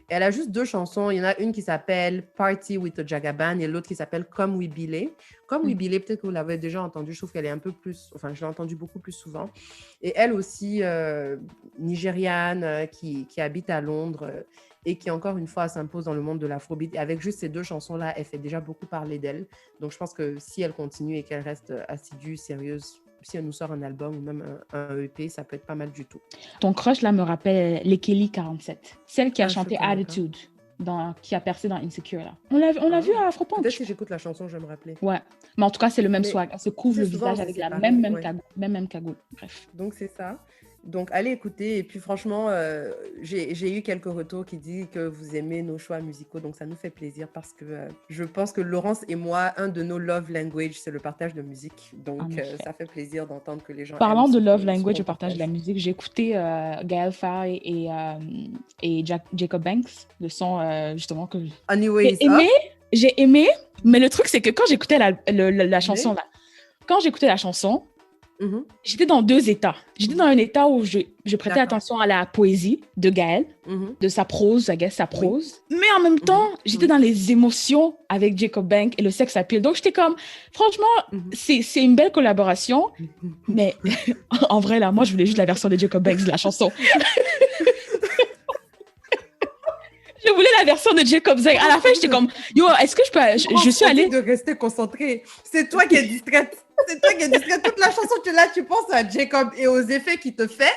Et elle a juste 2 chansons. Il y en a une qui s'appelle Party with the Jagaban et l'autre qui s'appelle Come We Bile. Come We Bile, peut-être que vous l'avez déjà entendu. Je trouve qu'elle est un peu plus... Enfin, je l'ai entendue beaucoup plus souvent. Et elle aussi, nigériane, qui habite à Londres et qui, encore une fois, s'impose dans le monde de l'afrobeat. Et avec juste ces 2 chansons-là, elle fait déjà beaucoup parler d'elle. Donc, je pense que si elle continue et qu'elle reste assidue, sérieuse, si elle nous sort un album ou même un EP, ça peut être pas mal du tout. Ton crush, là, me rappelle Lekeli 47. Celle qui a chanté Attitude, qui a percé dans Insecure, là. On l'a vu à Afropunk. Peut-être que j'écoute la chanson, je vais me rappeler. Ouais. Mais en tout cas, c'est le même swag. Elle se couvre le visage avec la même cagoule. Bref. Donc, c'est ça. Donc, allez écouter. Et puis, franchement, j'ai eu quelques retours qui disent que vous aimez nos choix musicaux. Donc, ça nous fait plaisir parce que je pense que Laurence et moi, un de nos love language, c'est le partage de musique. Donc, ça fait plaisir d'entendre que les gens... Parlant de love language, le partage de la musique, j'ai écouté Gaël Faye et Jacob Banks, le son, justement, que j'ai aimé. Mais le truc, c'est que quand j'écoutais la chanson, là, j'étais dans 2 états. J'étais dans un état où je prêtais attention à la poésie de Gaël, de sa prose, sa prose. Oui. Mais en même temps, j'étais dans les émotions avec Jacob Banks et le sex appeal. Donc, j'étais comme, franchement, c'est une belle collaboration. Mais en vrai, là, moi, je voulais juste la version de Jacob Banks de la chanson. Je voulais la version de Jacob Banks. À la fin, j'étais comme, yo, est-ce que je peux... Je suis allée... de rester concentrée. C'est toi qui es distraite. C'est toi qui es distraite. Toute la chanson, tu penses à Jacob et aux effets qu'il te fait.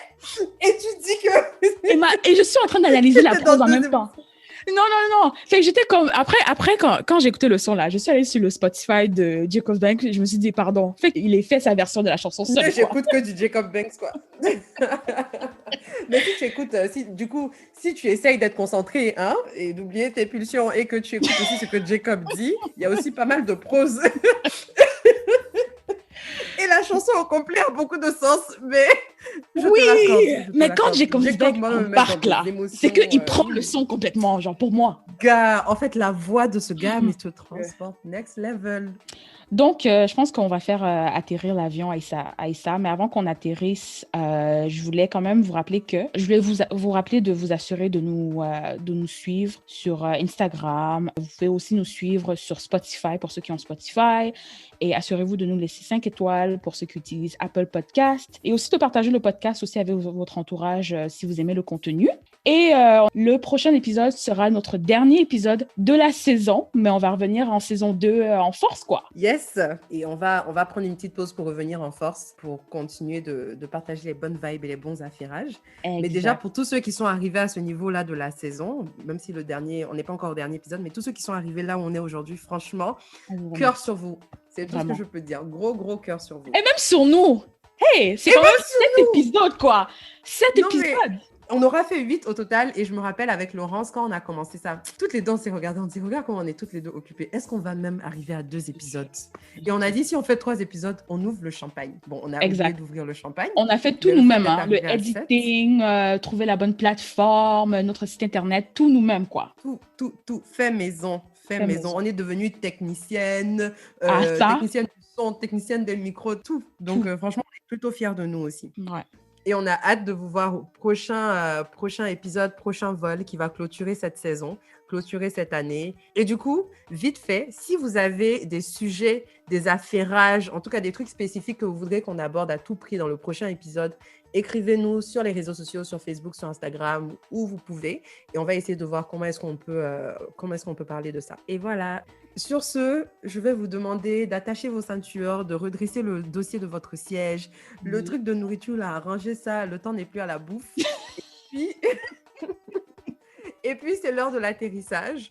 Et tu dis que... Et je suis en train d'analyser la prose en même temps. Non. Fait que j'étais comme... Après quand j'ai écouté le son, là, je suis allée sur le Spotify de Jacob Banks. Je me suis dit, pardon. Fait qu'il ait fait sa version de la chanson seule. J'écoute que du Jacob Banks, quoi. Mais si tu écoutes... si tu essayes d'être concentré, hein, et d'oublier tes pulsions et que tu écoutes aussi ce que Jacob dit, il y a aussi pas mal de prose. Et la chanson au complet a beaucoup de sens, mais... Mais quand Jacob Banks embarque là, c'est qu'il prend le son complètement, genre pour moi. Gars, en fait, la voix de ce gars, mais te transporte next level. Donc, je pense qu'on va faire atterrir l'avion Aïssa. Mais avant qu'on atterrisse, je voulais quand même vous rappeler vous rappeler de vous assurer de nous suivre sur Instagram. Vous pouvez aussi nous suivre sur Spotify pour ceux qui ont Spotify. Et assurez-vous de nous laisser 5 étoiles pour ceux qui utilisent Apple Podcast. Et aussi de partager le podcast aussi avec votre entourage si vous aimez le contenu. Et le prochain épisode sera notre dernier épisode de la saison, mais on va revenir en saison 2 en force, quoi. Yes! Et on va prendre une petite pause pour revenir en force, pour continuer de partager les bonnes vibes et les bons affairages. Exact. Mais déjà, pour tous ceux qui sont arrivés à ce niveau-là de la saison, même si on n'est pas encore au dernier épisode, mais tous ceux qui sont arrivés là où on est aujourd'hui, franchement, cœur sur vous. C'est tout ce que je peux dire. Gros cœur sur vous. Et même sur nous! Hey! C'est quand même 7 épisodes, quoi! 7 épisodes! Mais... On aura fait 8 au total et je me rappelle avec Laurence, quand on a commencé ça, toutes les deux on s'est regardées, on dit regarde comment on est toutes les deux occupées. Est-ce qu'on va même arriver à 2 épisodes? Et on a dit si on fait 3 épisodes, on ouvre le champagne. Bon, on a oublié d'ouvrir le champagne. On a fait tout nous-mêmes, hein, le editing, trouver la bonne plateforme, notre site internet, tout nous-mêmes, quoi. Tout, fait maison. On est devenue technicienne, technicienne du son, technicienne des micros, tout. Donc franchement, on est plutôt fiers de nous aussi. Ouais. Et on a hâte de vous voir au prochain épisode, prochain vol qui va clôturer cette saison, clôturer cette année. Et du coup, vite fait, si vous avez des sujets, des affairages, en tout cas des trucs spécifiques que vous voudrez qu'on aborde à tout prix dans le prochain épisode, écrivez-nous sur les réseaux sociaux, sur Facebook, sur Instagram, où vous pouvez. Et on va essayer de voir comment est-ce qu'on peut parler de ça. Et voilà. Sur ce, je vais vous demander d'attacher vos ceintures, de redresser le dossier de votre siège. Le truc de nourriture, là, ranger ça, le temps n'est plus à la bouffe. Et puis c'est l'heure de l'atterrissage.